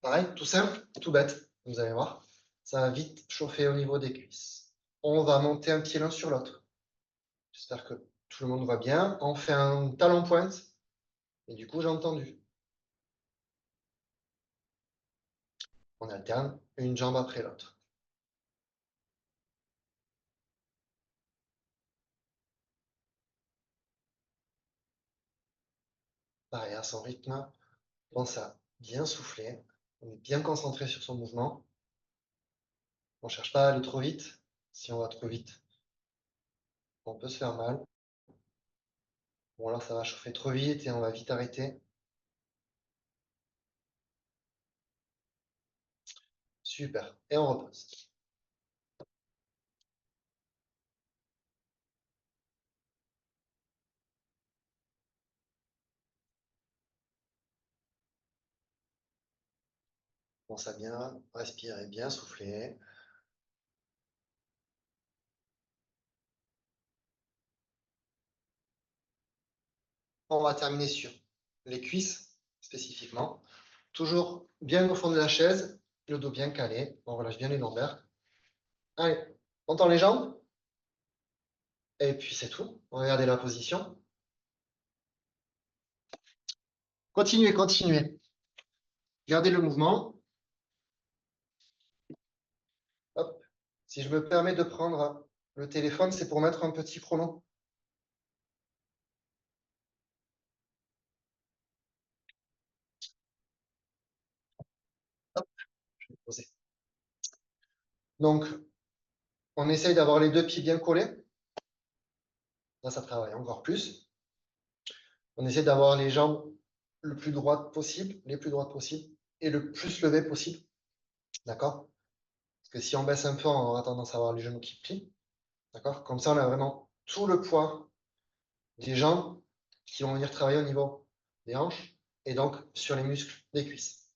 Pareil, tout simple, tout bête. Vous allez voir, ça va vite chauffer au niveau des cuisses. On va monter un pied l'un sur l'autre. J'espère que tout le monde va bien. On fait un talon pointe. Et du coup, j'ai entendu. On alterne une jambe après l'autre. Pareil, à son rythme. Pense à bien souffler. On est bien concentré sur son mouvement. On ne cherche pas à aller trop vite. Si on va trop vite, on peut se faire mal. Bon, alors ça va chauffer trop vite et on va vite arrêter. Super. Et on repose. Pense à bien respirer, bien souffler. On va terminer sur les cuisses, spécifiquement. Toujours bien au fond de la chaise, le dos bien calé. On relâche bien les lombaires. Allez, on tend les jambes. Et puis c'est tout. Regardez la position. Continuez, continuez. Gardez le mouvement. Hop. Si je me permets de prendre le téléphone, c'est pour mettre un petit chrono. Hop, je vais poser. Donc, on essaye d'avoir les deux pieds bien collés. Là, ça travaille encore plus. On essaie d'avoir les jambes le plus droites possible, les plus droites possibles, et le plus levées possible. D'accord? Parce que si on baisse un peu, on aura tendance à avoir les genoux qui plient. D'accord? Comme ça, on a vraiment tout le poids des jambes qui vont venir travailler au niveau des hanches et donc sur les muscles des cuisses.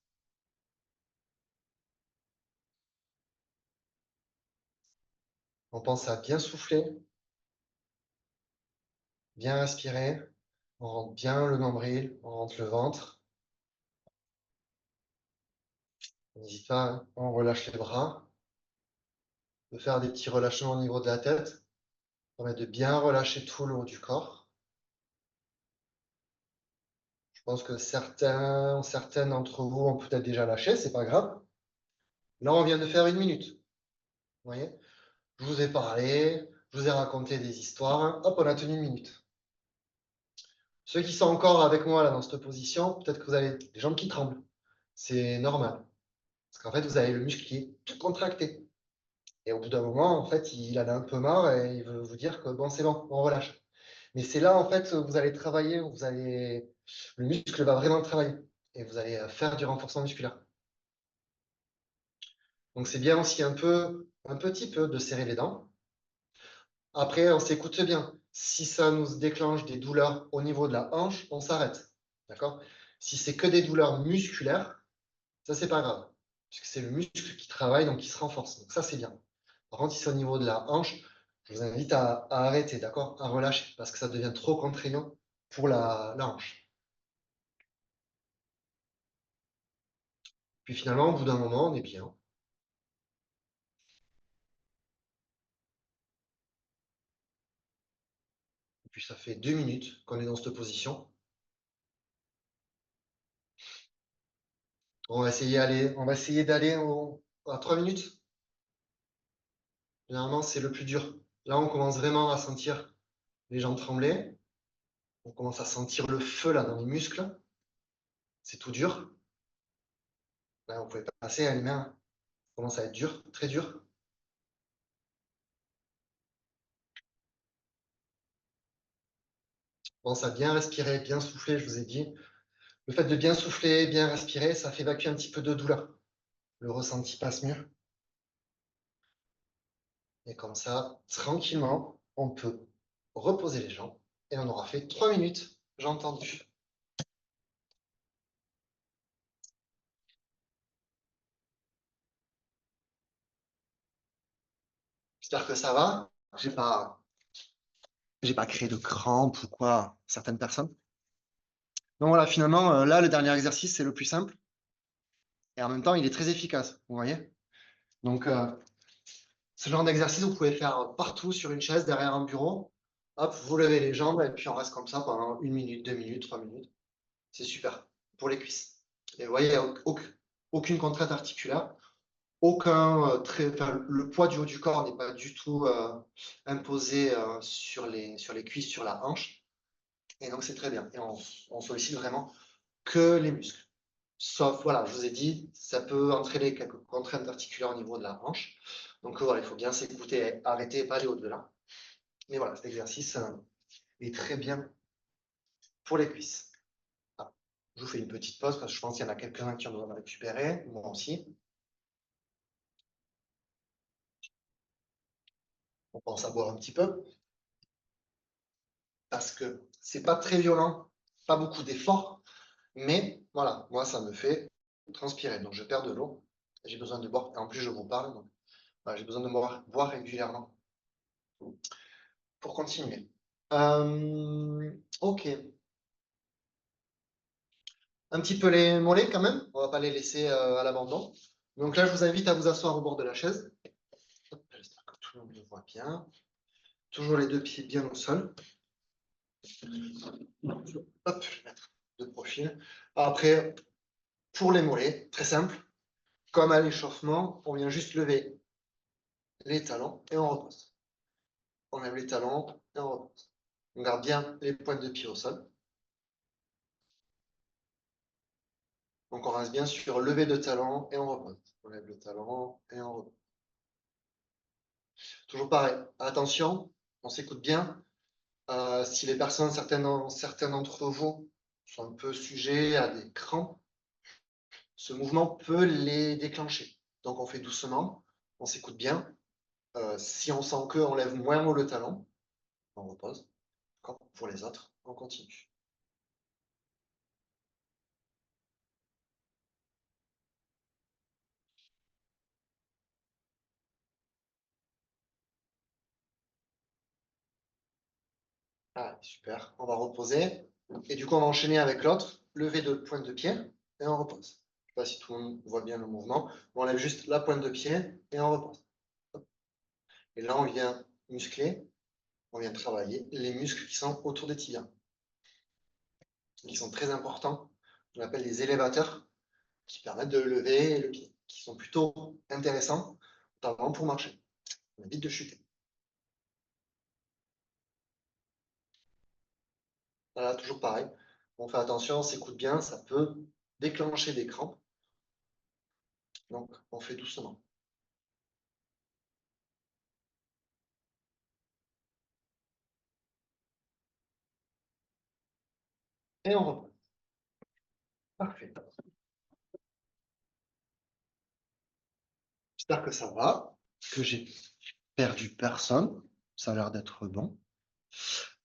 On pense à bien souffler, bien respirer. On rentre bien le nombril, on rentre le ventre. On n'hésite pas, hein, on relâche les bras. On peut faire des petits relâchements au niveau de la tête. Ça permet de bien relâcher tout le haut du corps. Je pense que certaines d'entre vous ont peut-être déjà lâché, c'est pas grave. Là, on vient de faire 1 minute. Vous voyez? Je vous ai parlé, je vous ai raconté des histoires. Hop, on a tenu 1 minute. Ceux qui sont encore avec moi là dans cette position, peut-être que vous avez des jambes qui tremblent. C'est normal. Parce qu'en fait, vous avez le muscle qui est tout contracté. Et au bout d'un moment, en fait, il en a un peu marre et il veut vous dire que bon, c'est bon, on relâche. Mais c'est là, en fait, où vous allez travailler, le muscle va vraiment travailler. Et vous allez faire du renforcement musculaire. Donc c'est bien aussi un petit peu de serrer les dents. Après, on s'écoute bien. Si ça nous déclenche des douleurs au niveau de la hanche, on s'arrête. D'accord? Si c'est que des douleurs musculaires, ça, c'est pas grave. Puisque c'est le muscle qui travaille, donc qui se renforce. Donc ça, c'est bien. Par contre, si c'est au niveau de la hanche, je vous invite à arrêter, d'accord? À relâcher, parce que ça devient trop contraignant pour la hanche. Puis finalement, au bout d'un moment, on est bien. Et puis ça fait 2 minutes qu'on est dans cette position. On va essayer d'aller à 3 minutes. Généralement, c'est le plus dur. Là, on commence vraiment à sentir les jambes trembler. On commence à sentir le feu là dans les muscles. C'est tout dur. Là, vous pouvez passer à les mains. Ça commence à être dur, très dur. On commence à bien respirer, bien souffler, je vous ai dit. Le fait de bien souffler, bien respirer, ça fait évacuer un petit peu de douleur. Le ressenti passe mieux. Et comme ça, tranquillement, on peut reposer les jambes. Et on aura fait 3 minutes, j'ai entendu. J'espère que ça va. J'ai pas créé de crampes ou quoi, certaines personnes. Donc voilà, finalement, là, le dernier exercice, c'est le plus simple. Et en même temps, il est très efficace, vous voyez? Donc, ce genre d'exercice, vous pouvez faire partout sur une chaise, derrière un bureau. Hop, vous levez les jambes et puis on reste comme ça pendant 1 minute, 2 minutes, 3 minutes. C'est super pour les cuisses. Et vous voyez, aucune contrainte articulaire, enfin, le poids du haut du corps n'est pas du tout imposé sur les cuisses, sur la hanche. Et donc, c'est très bien. Et on sollicite vraiment que les muscles. Sauf, voilà, je vous ai dit, ça peut entraîner quelques contraintes articulaires au niveau de la hanche. Donc voilà, il faut bien s'écouter, arrêter et pas aller au-delà. Mais voilà, cet exercice est très bien pour les cuisses. Ah, je vous fais une petite pause parce que je pense qu'il y en a quelques-uns qui en doivent récupérer, moi aussi. On pense à boire un petit peu parce que c'est pas très violent, pas beaucoup d'efforts, mais voilà, moi ça me fait transpirer. Donc je perds de l'eau, j'ai besoin de boire. Et en plus, je vous parle, donc voilà, j'ai besoin de boire régulièrement pour continuer. Ok. Un petit peu les mollets quand même. On va pas les laisser à l'abandon. Donc là, je vous invite à vous asseoir au bord de la chaise. J'espère que tout le monde le voit bien. Toujours les deux pieds bien au sol. Hop, je vais mettre de profil. Après, pour les mollets, très simple. Comme à l'échauffement, on vient juste lever les talons et on repose. On lève les talons et on repose. On garde bien les pointes de pied au sol. Donc on reste bien sur lever de talon et on repose. On lève le talon et on repose. Toujours pareil. Attention, on s'écoute bien. Si les personnes, certains d'entre vous sont un peu sujets à des crampes, ce mouvement peut les déclencher. Donc on fait doucement, on s'écoute bien. Si on sent qu'on lève moins haut le talon, on repose. Pour les autres, on continue. Ah, super. On va reposer. Et du coup, on va enchaîner avec l'autre. Lever de pointe de pied et on repose. Je ne sais pas si tout le monde voit bien le mouvement. On lève juste la pointe de pied et on repose. Et là, on vient muscler, on vient travailler les muscles qui sont autour des tibias, qui sont très importants. On appelle les élévateurs, qui permettent de lever le pied, qui sont plutôt intéressants, notamment pour marcher. On évite de chuter. Voilà, toujours pareil. On fait attention, on s'écoute bien, ça peut déclencher des crampes. Donc, on fait doucement. Et on reprend. Parfait. J'espère que ça va, que j'ai perdu personne. Ça a l'air d'être bon.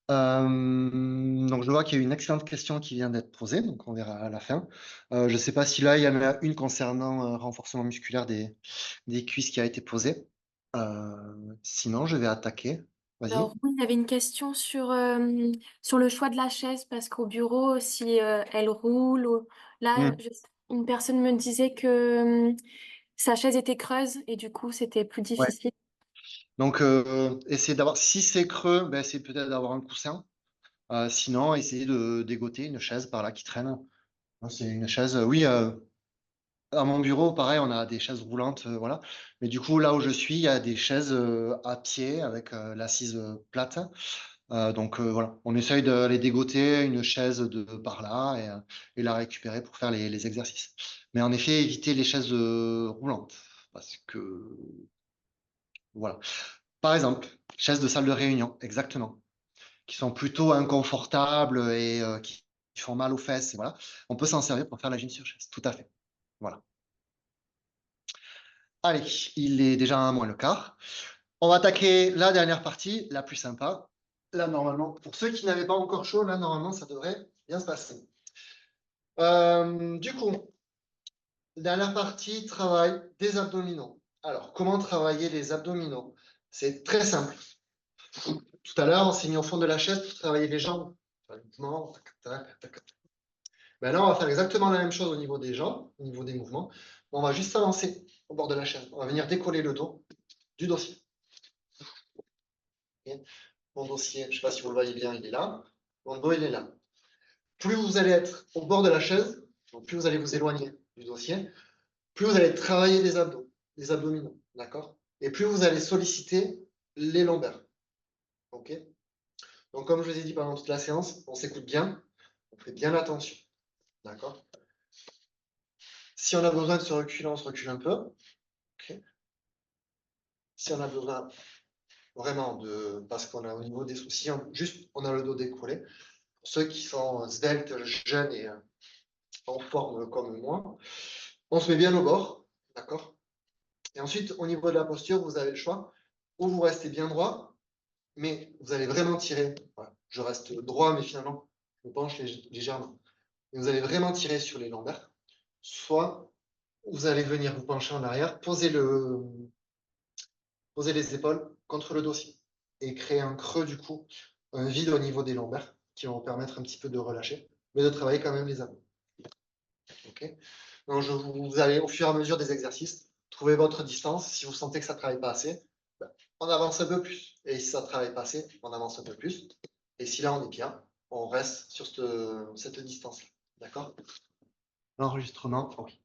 Donc, je vois qu'il y a une excellente question qui vient d'être posée, donc on verra à la fin. Je ne sais pas si là, il y en a une concernant renforcement musculaire des cuisses qui a été posée. Sinon, je vais attaquer. Vas-y. Alors oui, il y avait une question sur le choix de la chaise parce qu'au bureau, si elle roule, là, Hmm. une personne me disait que sa chaise était creuse et du coup, c'était plus Ouais. difficile. Donc, essayez d'avoir, si c'est creux, ben, c'est peut-être d'avoir un coussin. Sinon, essayez de dégoter une chaise par là qui traîne. C'est une chaise, oui, À mon bureau, pareil, on a des chaises roulantes, voilà. Mais du coup, là où je suis, il y a des chaises, à pied avec, l'assise, plate. Donc, voilà, on essaye d'aller dégoter une chaise de par là et la récupérer pour faire les exercices. Mais en effet, éviter les chaises, roulantes parce que voilà. Par exemple, chaises de salle de réunion, exactement, qui sont plutôt inconfortables et qui font mal aux fesses et voilà. On peut s'en servir pour faire la gym sur chaise, tout à fait. Voilà. Allez, il est déjà un moins le quart. On va attaquer la dernière partie, la plus sympa. Là, normalement, pour ceux qui n'avaient pas encore chaud, là, normalement, ça devrait bien se passer. Du coup, dernière partie, travail des abdominaux. Alors, comment travailler les abdominaux? C'est très simple. Tout à l'heure, on s'est mis au fond de la chaise pour travailler les jambes. Enfin, le mouvement, tac, tac, tac, tac. Ben là, on va faire exactement la même chose au niveau des jambes, au niveau des mouvements. On va juste s'avancer au bord de la chaise. On va venir décoller le dos du dossier. Ok. Mon dossier, je ne sais pas si vous le voyez bien, il est là. Mon dos, il est là. Plus vous allez être au bord de la chaise, donc plus vous allez vous éloigner du dossier, plus vous allez travailler les abdos, les abdominaux, d'accord? Et plus vous allez solliciter les lombaires, ok? Donc, comme je vous ai dit pendant toute la séance, on s'écoute bien, on fait bien attention, d'accord? Si on a besoin de se reculer, on se recule un peu, ok? Si on a besoin vraiment de, parce qu'on a au niveau des soucis, juste on a le dos décollé. Pour ceux qui sont sveltes, jeunes et en forme comme moi, on se met bien au bord, d'accord? Et ensuite, au niveau de la posture, vous avez le choix. Ou vous restez bien droit, mais vous allez vraiment tirer. Voilà. Je reste droit, mais finalement, je me penche légèrement. Et vous allez vraiment tirer sur les lombaires. Soit vous allez venir vous pencher en arrière, poser les épaules contre le dossier et créer un creux du cou, un vide au niveau des lombaires qui vont vous permettre un petit peu de relâcher, mais de travailler quand même les abdos. Okay. Donc, vous allez, au fur et à mesure des exercices, trouver votre distance. Si vous sentez que ça ne travaille pas assez, ben, on avance un peu plus. Et si ça ne travaille pas assez, on avance un peu plus. Et si là, on est bien, on reste sur cette distance-là. D'accord? L'enregistrement, oui.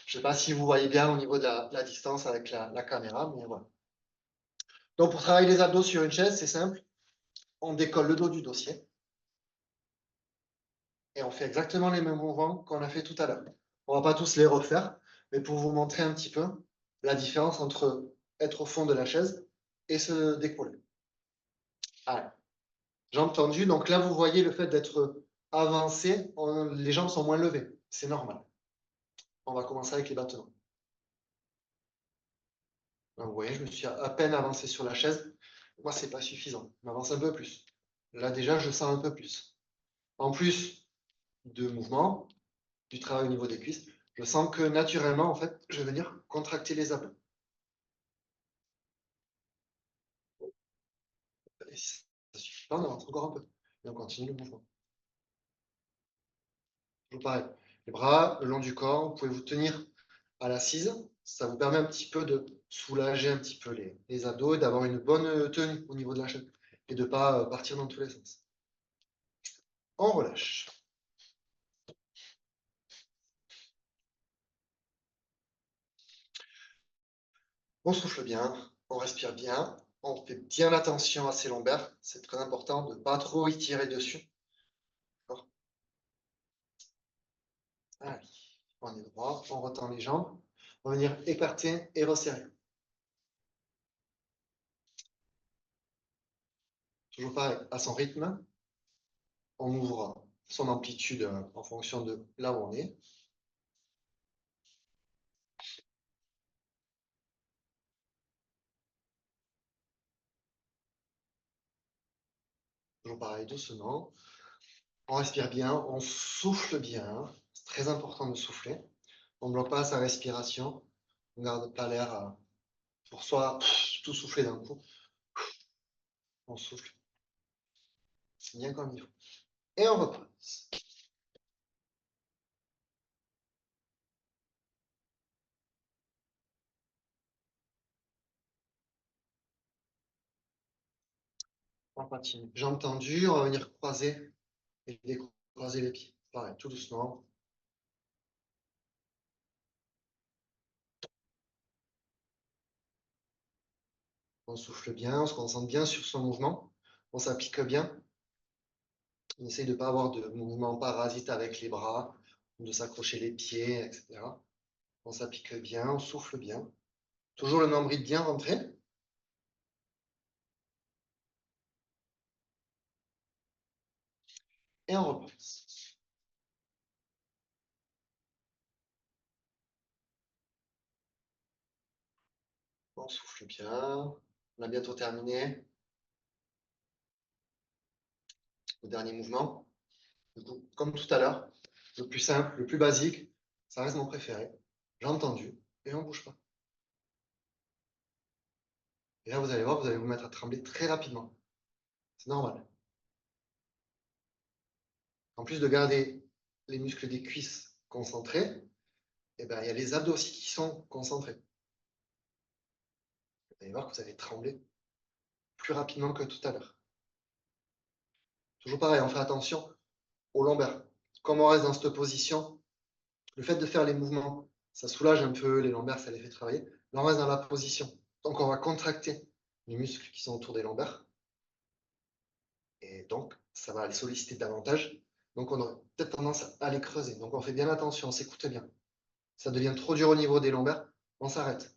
Je ne sais pas si vous voyez bien au niveau de la distance avec la caméra, mais voilà. Donc, pour travailler les abdos sur une chaise, c'est simple. On décolle le dos du dossier et on fait exactement les mêmes mouvements qu'on a fait tout à l'heure. On ne va pas tous les refaire, mais pour vous montrer un petit peu la différence entre être au fond de la chaise et se décoller. Allez. Jambes tendues, donc là vous voyez le fait d'être avancé, les jambes sont moins levées, c'est normal. On va commencer avec les battements. Donc, vous voyez, je me suis à peine avancé sur la chaise. Moi, c'est pas suffisant. Je m'avance un peu plus. Là, déjà, je sens un peu plus. En plus de mouvement, du travail au niveau des cuisses, je sens que naturellement, en fait, je vais venir contracter les abdos. Et si ça suffit pas, on avance encore un peu. Et on continue le mouvement. Toujours pareil. Les bras le long du corps, vous pouvez vous tenir à l'assise. Ça vous permet un petit peu de soulager un petit peu les abdos et d'avoir une bonne tenue au niveau de la chaîne et de ne pas partir dans tous les sens. On relâche. On souffle bien, on respire bien, on fait bien attention à ses lombaires. C'est très important de ne pas trop y tirer dessus. Allez, on est droit, on retend les jambes. On va venir écarter et resserrer. Toujours pareil, à son rythme, on ouvre son amplitude en fonction de là où on est. Toujours pareil, doucement. On respire bien, on souffle bien. C'est très important de souffler. On ne bloque pas sa respiration. On ne garde pas l'air pour soi tout souffler d'un coup. On souffle. C'est bien comme il faut. Et on repose. On continue. Jambes tendues, on va venir croiser et décroiser les pieds. Pareil, tout doucement. On souffle bien, on se concentre bien sur son mouvement. On s'applique bien. On essaye de ne pas avoir de mouvement parasite avec les bras, de s'accrocher les pieds, etc. On s'applique bien, on souffle bien. Toujours le nombril bien rentré. Et on repose. On souffle bien. On a bientôt terminé. Le dernier mouvement. Du coup, comme tout à l'heure, le plus simple, le plus basique, ça reste mon préféré. J'ai entendu et on ne bouge pas. Et là, vous allez voir, vous allez vous mettre à trembler très rapidement. C'est normal. En plus de garder les muscles des cuisses concentrés, eh ben, il y a les abdos aussi qui sont concentrés. Vous allez voir que vous allez trembler plus rapidement que tout à l'heure. Toujours pareil, on fait attention aux lombaires. Comme on reste dans cette position, le fait de faire les mouvements, ça soulage un peu les lombaires, ça les fait travailler. Là, on reste dans la position. Donc, on va contracter les muscles qui sont autour des lombaires. Et donc, ça va les solliciter davantage. Donc, on a peut-être tendance à les creuser. Donc, on fait bien attention, on s'écoute bien. Ça devient trop dur au niveau des lombaires, on s'arrête.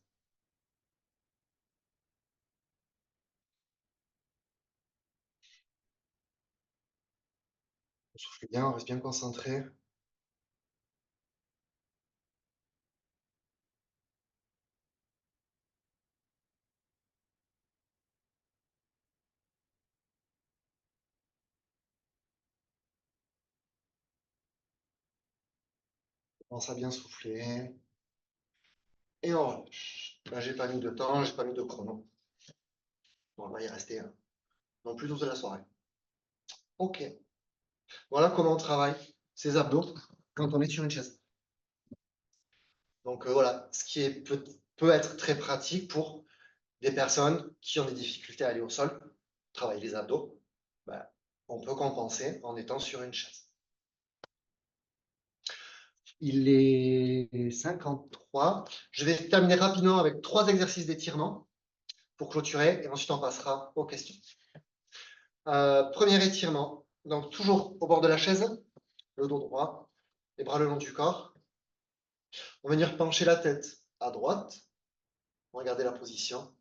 On souffle bien, on reste bien concentré. On commence à bien souffler. Et on relâche. Là, j'ai pas mis de temps, j'ai pas mis de chrono. Bon, on va y rester non plus toute la soirée. Ok. Voilà comment on travaille ses abdos quand on est sur une chaise. Donc voilà, ce qui est, peut être très pratique pour des personnes qui ont des difficultés à aller au sol, travailler les abdos, ben, on peut compenser en étant sur une chaise. Il est 53. Je vais terminer rapidement avec 3 exercices d'étirement pour clôturer et ensuite on passera aux questions. Premier étirement, donc toujours au bord de la chaise, le dos droit, les bras le long du corps. On va venir pencher la tête à droite, regardez la position.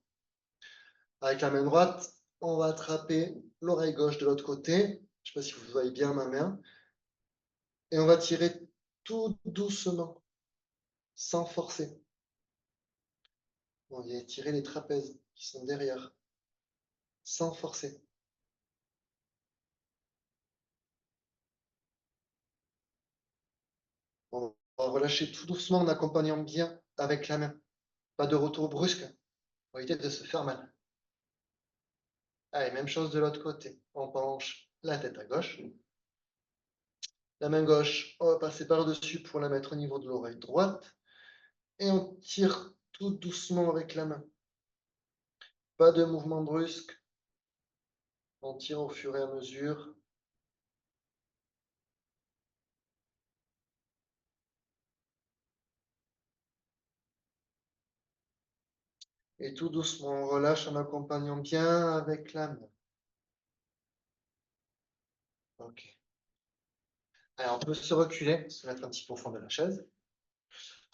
Avec la main droite, on va attraper l'oreille gauche de l'autre côté. Je ne sais pas si vous voyez bien ma main. Et on va tirer tout doucement, sans forcer. On va étirer les trapèzes qui sont derrière, sans forcer. On va relâcher tout doucement en accompagnant bien avec la main. Pas de retour brusque pour éviter de se faire mal. Allez, même chose de l'autre côté. On penche la tête à gauche. La main gauche, on va passer par-dessus pour la mettre au niveau de l'oreille droite. Et on tire tout doucement avec la main. Pas de mouvement brusque. On tire au fur et à mesure. Et tout doucement, on relâche en accompagnant bien avec la main. Ok. Alors, on peut se reculer, se mettre un petit peu au fond de la chaise.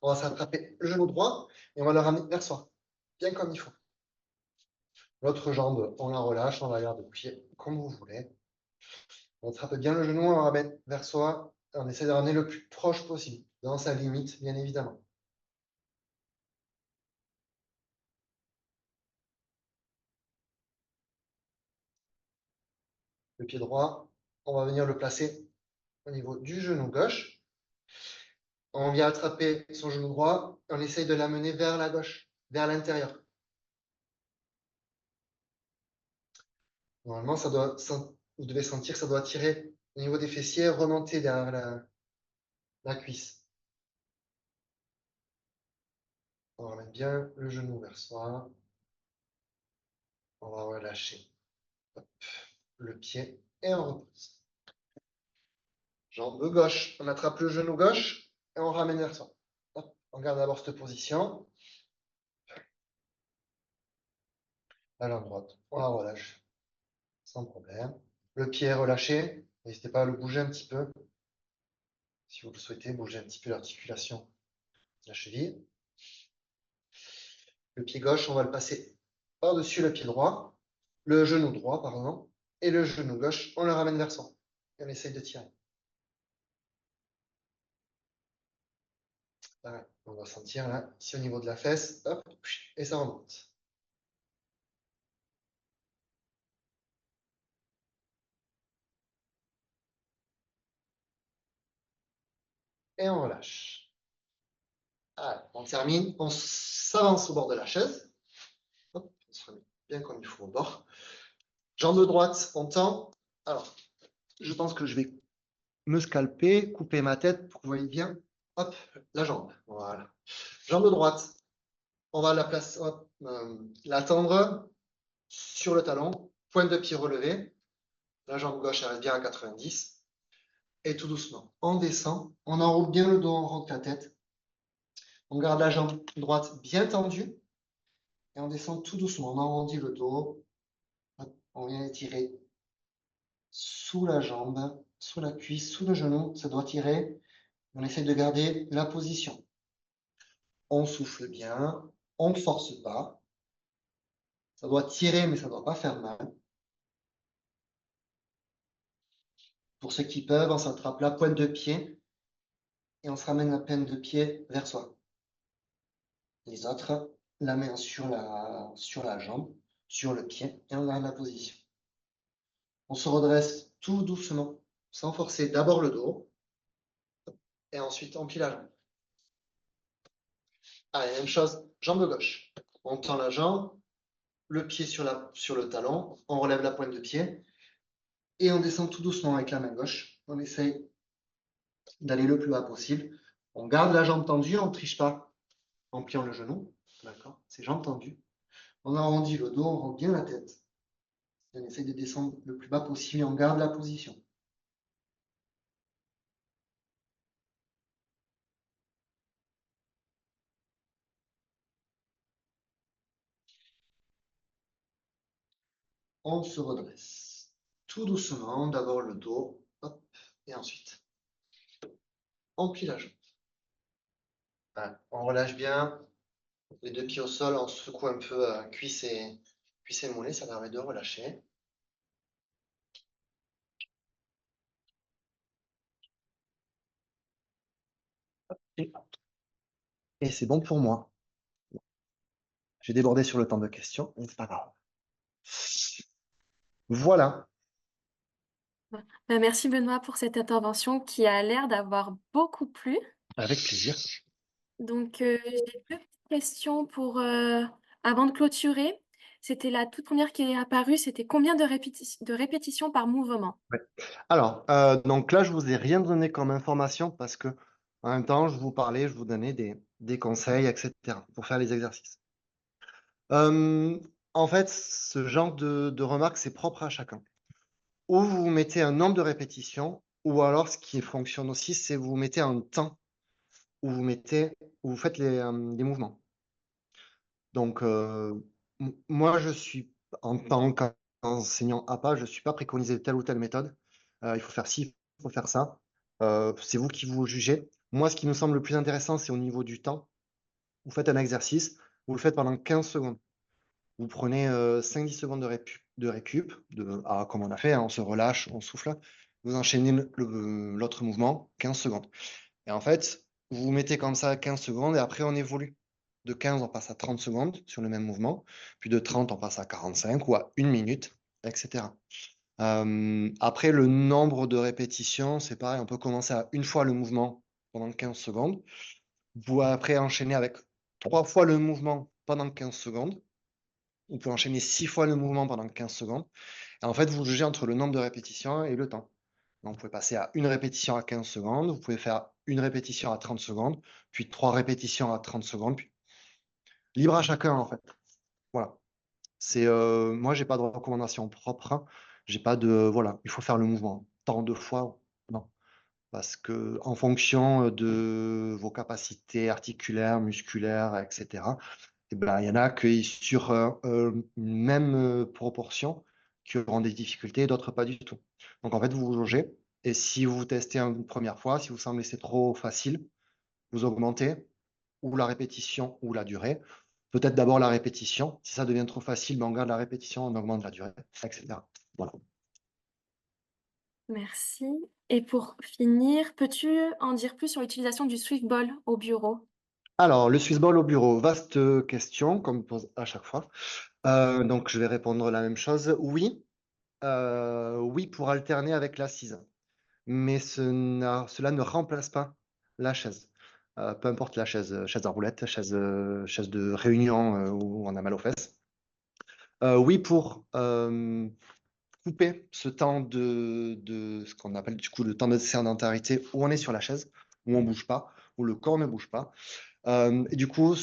On va s'attraper le genou droit et on va le ramener vers soi, bien comme il faut. L'autre jambe, on la relâche, on la garde au pied, comme vous voulez. On attrape bien le genou, on la ramène vers soi. Et on essaie de ramener le plus proche possible, dans sa limite, bien évidemment. Le pied droit, on va venir le placer au niveau du genou gauche. On vient attraper son genou droit, on essaye de l'amener vers la gauche, vers l'intérieur. Normalement, vous devez sentir que ça doit tirer au niveau des fessiers, remonter derrière la cuisse. On ramène bien le genou vers soi. On va relâcher le pied et on repose. Jambe gauche, on attrape le genou gauche et on ramène vers soi. Hop, on garde d'abord cette position. La jambe droite, on la relâche sans problème. Le pied est relâché. N'hésitez pas à le bouger un petit peu. Si vous le souhaitez, bougez un petit peu l'articulation de la cheville. Le pied gauche, on va le passer par-dessus le pied droit. Le genou droit, pardon. Et le genou gauche, on le ramène vers soi. Et on essaye de tirer. Voilà. On va sentir là, ici au niveau de la fesse. Hop, et ça remonte. Et on relâche. Allez, on termine. On s'avance au bord de la chaise. Hop, on se remet bien comme il faut au bord. Jambe droite, on tend. Alors, je pense que je vais me scalper, couper ma tête pour que vous voyez bien. Hop, la jambe. Voilà. Jambe droite, on va la place, hop, la tendre sur le talon, pointe de pied relevée. La jambe gauche, elle reste bien à 90. Et tout doucement, on descend, on enroule bien le dos, on rentre la tête. On garde la jambe droite bien tendue. Et on descend tout doucement, on arrondit le dos. Hop, on vient étirer sous la jambe, sous la cuisse, sous le genou. Ça doit tirer. On essaie de garder la position. On souffle bien, on ne force pas. Ça doit tirer, mais ça ne doit pas faire mal. Pour ceux qui peuvent, on s'attrape la pointe de pied et on se ramène la pointe de pied vers soi. Les autres, la main sur la jambe, sur le pied, et on garde la position. On se redresse tout doucement, sans forcer d'abord le dos, et ensuite on plie la jambe. Allez, même chose, jambe gauche. On tend la jambe, le pied sur le talon, on relève la pointe de pied, et on descend tout doucement avec la main gauche. On essaye d'aller le plus bas possible. On garde la jambe tendue, on ne triche pas en pliant le genou. D'accord? C'est jambes tendues. On arrondit le dos, on rend bien la tête. Et on essaye de descendre le plus bas possible et on garde la position. On se redresse. Tout doucement, d'abord le dos, hop, et ensuite, on plie la jambe. Voilà. On relâche bien les deux pieds au sol, on secoue un peu cuisse et mollet, ça permet de relâcher. Et, et c'est bon pour moi. J'ai débordé sur le temps de questions, mais c'est pas grave. Voilà, Merci Benoît pour cette intervention qui a l'air d'avoir beaucoup plu. avec plaisir. Donc, j'ai deux petites questions avant de clôturer. C'était la toute première qui est apparue, c'était combien de répétitions par mouvement? Ouais. Alors, donc là, je vous ai rien donné comme information parce que en même temps, je vous parlais, je vous donnais des conseils, etc., pour faire les exercices. Euh, En fait, ce genre de remarque, c'est propre à chacun. Ou vous mettez un nombre de répétitions, ou alors ce qui fonctionne aussi, c'est vous mettez un temps où où vous faites les mouvements. Donc, moi, en tant qu'enseignant APA, je ne suis pas préconisé telle ou telle méthode. Il faut faire ci, il faut faire ça. C'est vous qui vous jugez. Moi, ce qui me semble le plus intéressant, c'est au niveau du temps. Vous faites un exercice, vous le faites pendant 15 secondes. Vous prenez 5-10 secondes de récup, comme on a fait, hein, on se relâche, on souffle. Vous enchaînez l'autre mouvement, 15 secondes. Et en fait, vous vous mettez comme ça 15 secondes et après on évolue. De 15, on passe à 30 secondes sur le même mouvement. Puis de 30, on passe à 45 ou à 1 minute, etc. Après, le nombre de répétitions, c'est pareil. On peut commencer à une fois le mouvement pendant 15 secondes. Vous pouvez après enchaîner avec 3 fois le mouvement pendant 15 secondes. On peut enchaîner 6 fois le mouvement pendant 15 secondes. Et en fait, vous jugez entre le nombre de répétitions et le temps. Donc, vous pouvez passer à une répétition à 15 secondes, vous pouvez faire une répétition à 30 secondes, puis 3 répétitions à 30 secondes. Puis... Libre à chacun, en fait. Voilà. Moi, j'ai pas de recommandation propre, hein. J'ai pas de, voilà, il faut faire le mouvement tant de fois. Non. Parce que en fonction de vos capacités articulaires, musculaires, etc., Et ben, il y en a qui, sur une même proportion, qui auront des difficultés, d'autres pas du tout. Donc, en fait, vous vous jaugez. Et si vous testez une première fois, si vous semblez que c'est trop facile, vous augmentez ou la répétition ou la durée. Peut-être d'abord la répétition. Si ça devient trop facile, ben on garde la répétition, on augmente la durée, etc. Voilà. Merci. Et pour finir, peux-tu en dire plus sur l'utilisation du Swiftball au bureau? Alors, le Swiss Ball au bureau, vaste question, comme on pose à chaque fois. Donc, je vais répondre la même chose. Oui, oui pour alterner avec l'assise. Mais cela ne remplace pas la chaise. Peu importe la chaise, chaise à roulette, chaise de réunion où on a mal aux fesses. Oui pour couper ce temps de ce qu'on appelle du coup le temps de sédentarité où on est sur la chaise, où on bouge pas, où le corps ne bouge pas. Et du coup,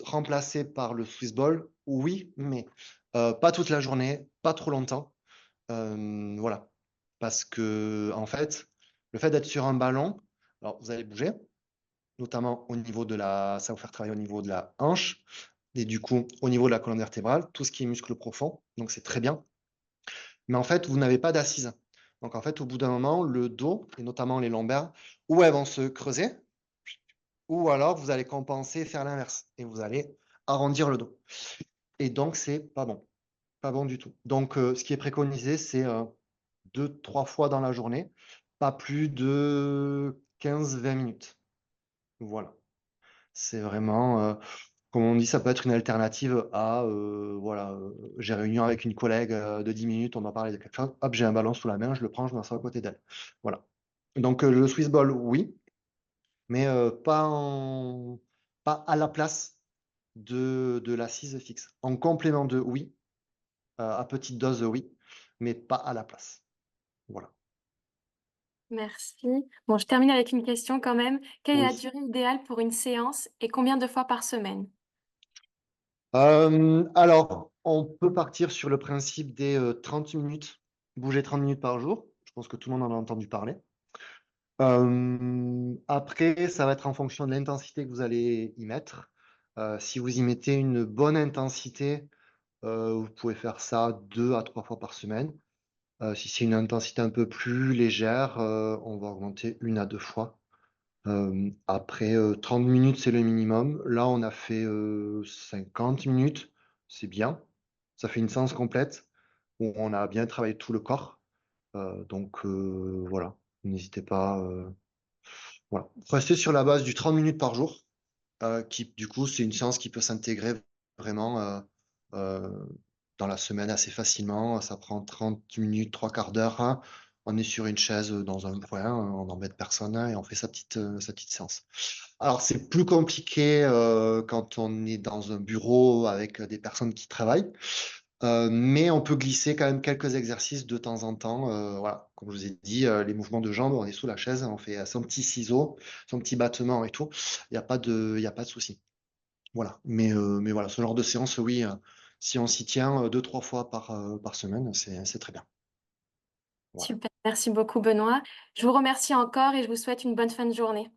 remplacé par le Swiss ball, oui, mais pas toute la journée, pas trop longtemps. Voilà. Parce que, en fait, le fait d'être sur un ballon, alors vous allez bouger, notamment au niveau de la, ça va vous faire travailler au niveau de la hanche, et du coup, au niveau de la colonne vertébrale, tout ce qui est muscle profond, donc c'est très bien. Mais en fait, vous n'avez pas d'assise. Donc, en fait, au bout d'un moment, le dos, et notamment les lombaires, ou elles vont se creuser, ou alors vous allez compenser et faire l'inverse, et vous allez arrondir le dos. Et donc, c'est pas bon. Pas bon du tout. Donc, ce qui est préconisé, c'est deux, trois fois dans la journée, pas plus de 15-20 minutes. Voilà. C'est vraiment, comme on dit, ça peut être une alternative à, voilà, j'ai réunion avec une collègue de 10 minutes, on va parler de quelque chose, hop, j'ai un ballon sous la main, je le prends, je m'assois à côté d'elle. Voilà. Donc, le Swiss Ball, oui, mais pas à la place de l'assise fixe. En complément de, oui, à petite dose, oui, mais pas à la place. Voilà. Merci. Bon, je termine avec une question quand même. Quelle est la Oui. durée idéale pour une séance et combien de fois par semaine? Alors, on peut partir sur le principe des 30 minutes, bouger 30 minutes par jour. Je pense que tout le monde en a entendu parler. Après, ça va être en fonction de l'intensité que vous allez y mettre. Si vous y mettez une bonne intensité, vous pouvez faire ça 2 à 3 fois par semaine. Si c'est une intensité un peu plus légère, on va augmenter 1 à 2 fois. Après, 30 minutes, c'est le minimum. Là, on a fait 50 minutes. C'est bien. Ça fait une séance complète où on a bien travaillé tout le corps. Donc, voilà. N'hésitez pas. Voilà. Restez sur la base du 30 minutes par jour, qui, du coup, c'est une séance qui peut s'intégrer vraiment euh, dans la semaine assez facilement. Ça prend 30 minutes, trois quarts d'heure, hein. On est sur une chaise dans un coin, on n'embête personne hein, et on fait sa petite séance. Alors, c'est plus compliqué quand on est dans un bureau avec des personnes qui travaillent, mais on peut glisser quand même quelques exercices de temps en temps. Voilà, comme je vous ai dit, les mouvements de jambes, on est sous la chaise, on fait son petit ciseau, son petit battement et tout. Il y a pas de souci. Voilà. Mais voilà, ce genre de séance, oui, si on s'y tient 2, 3 fois par semaine, c'est très bien. Voilà. Super. Merci beaucoup, Benoît. Je vous remercie encore et je vous souhaite une bonne fin de journée.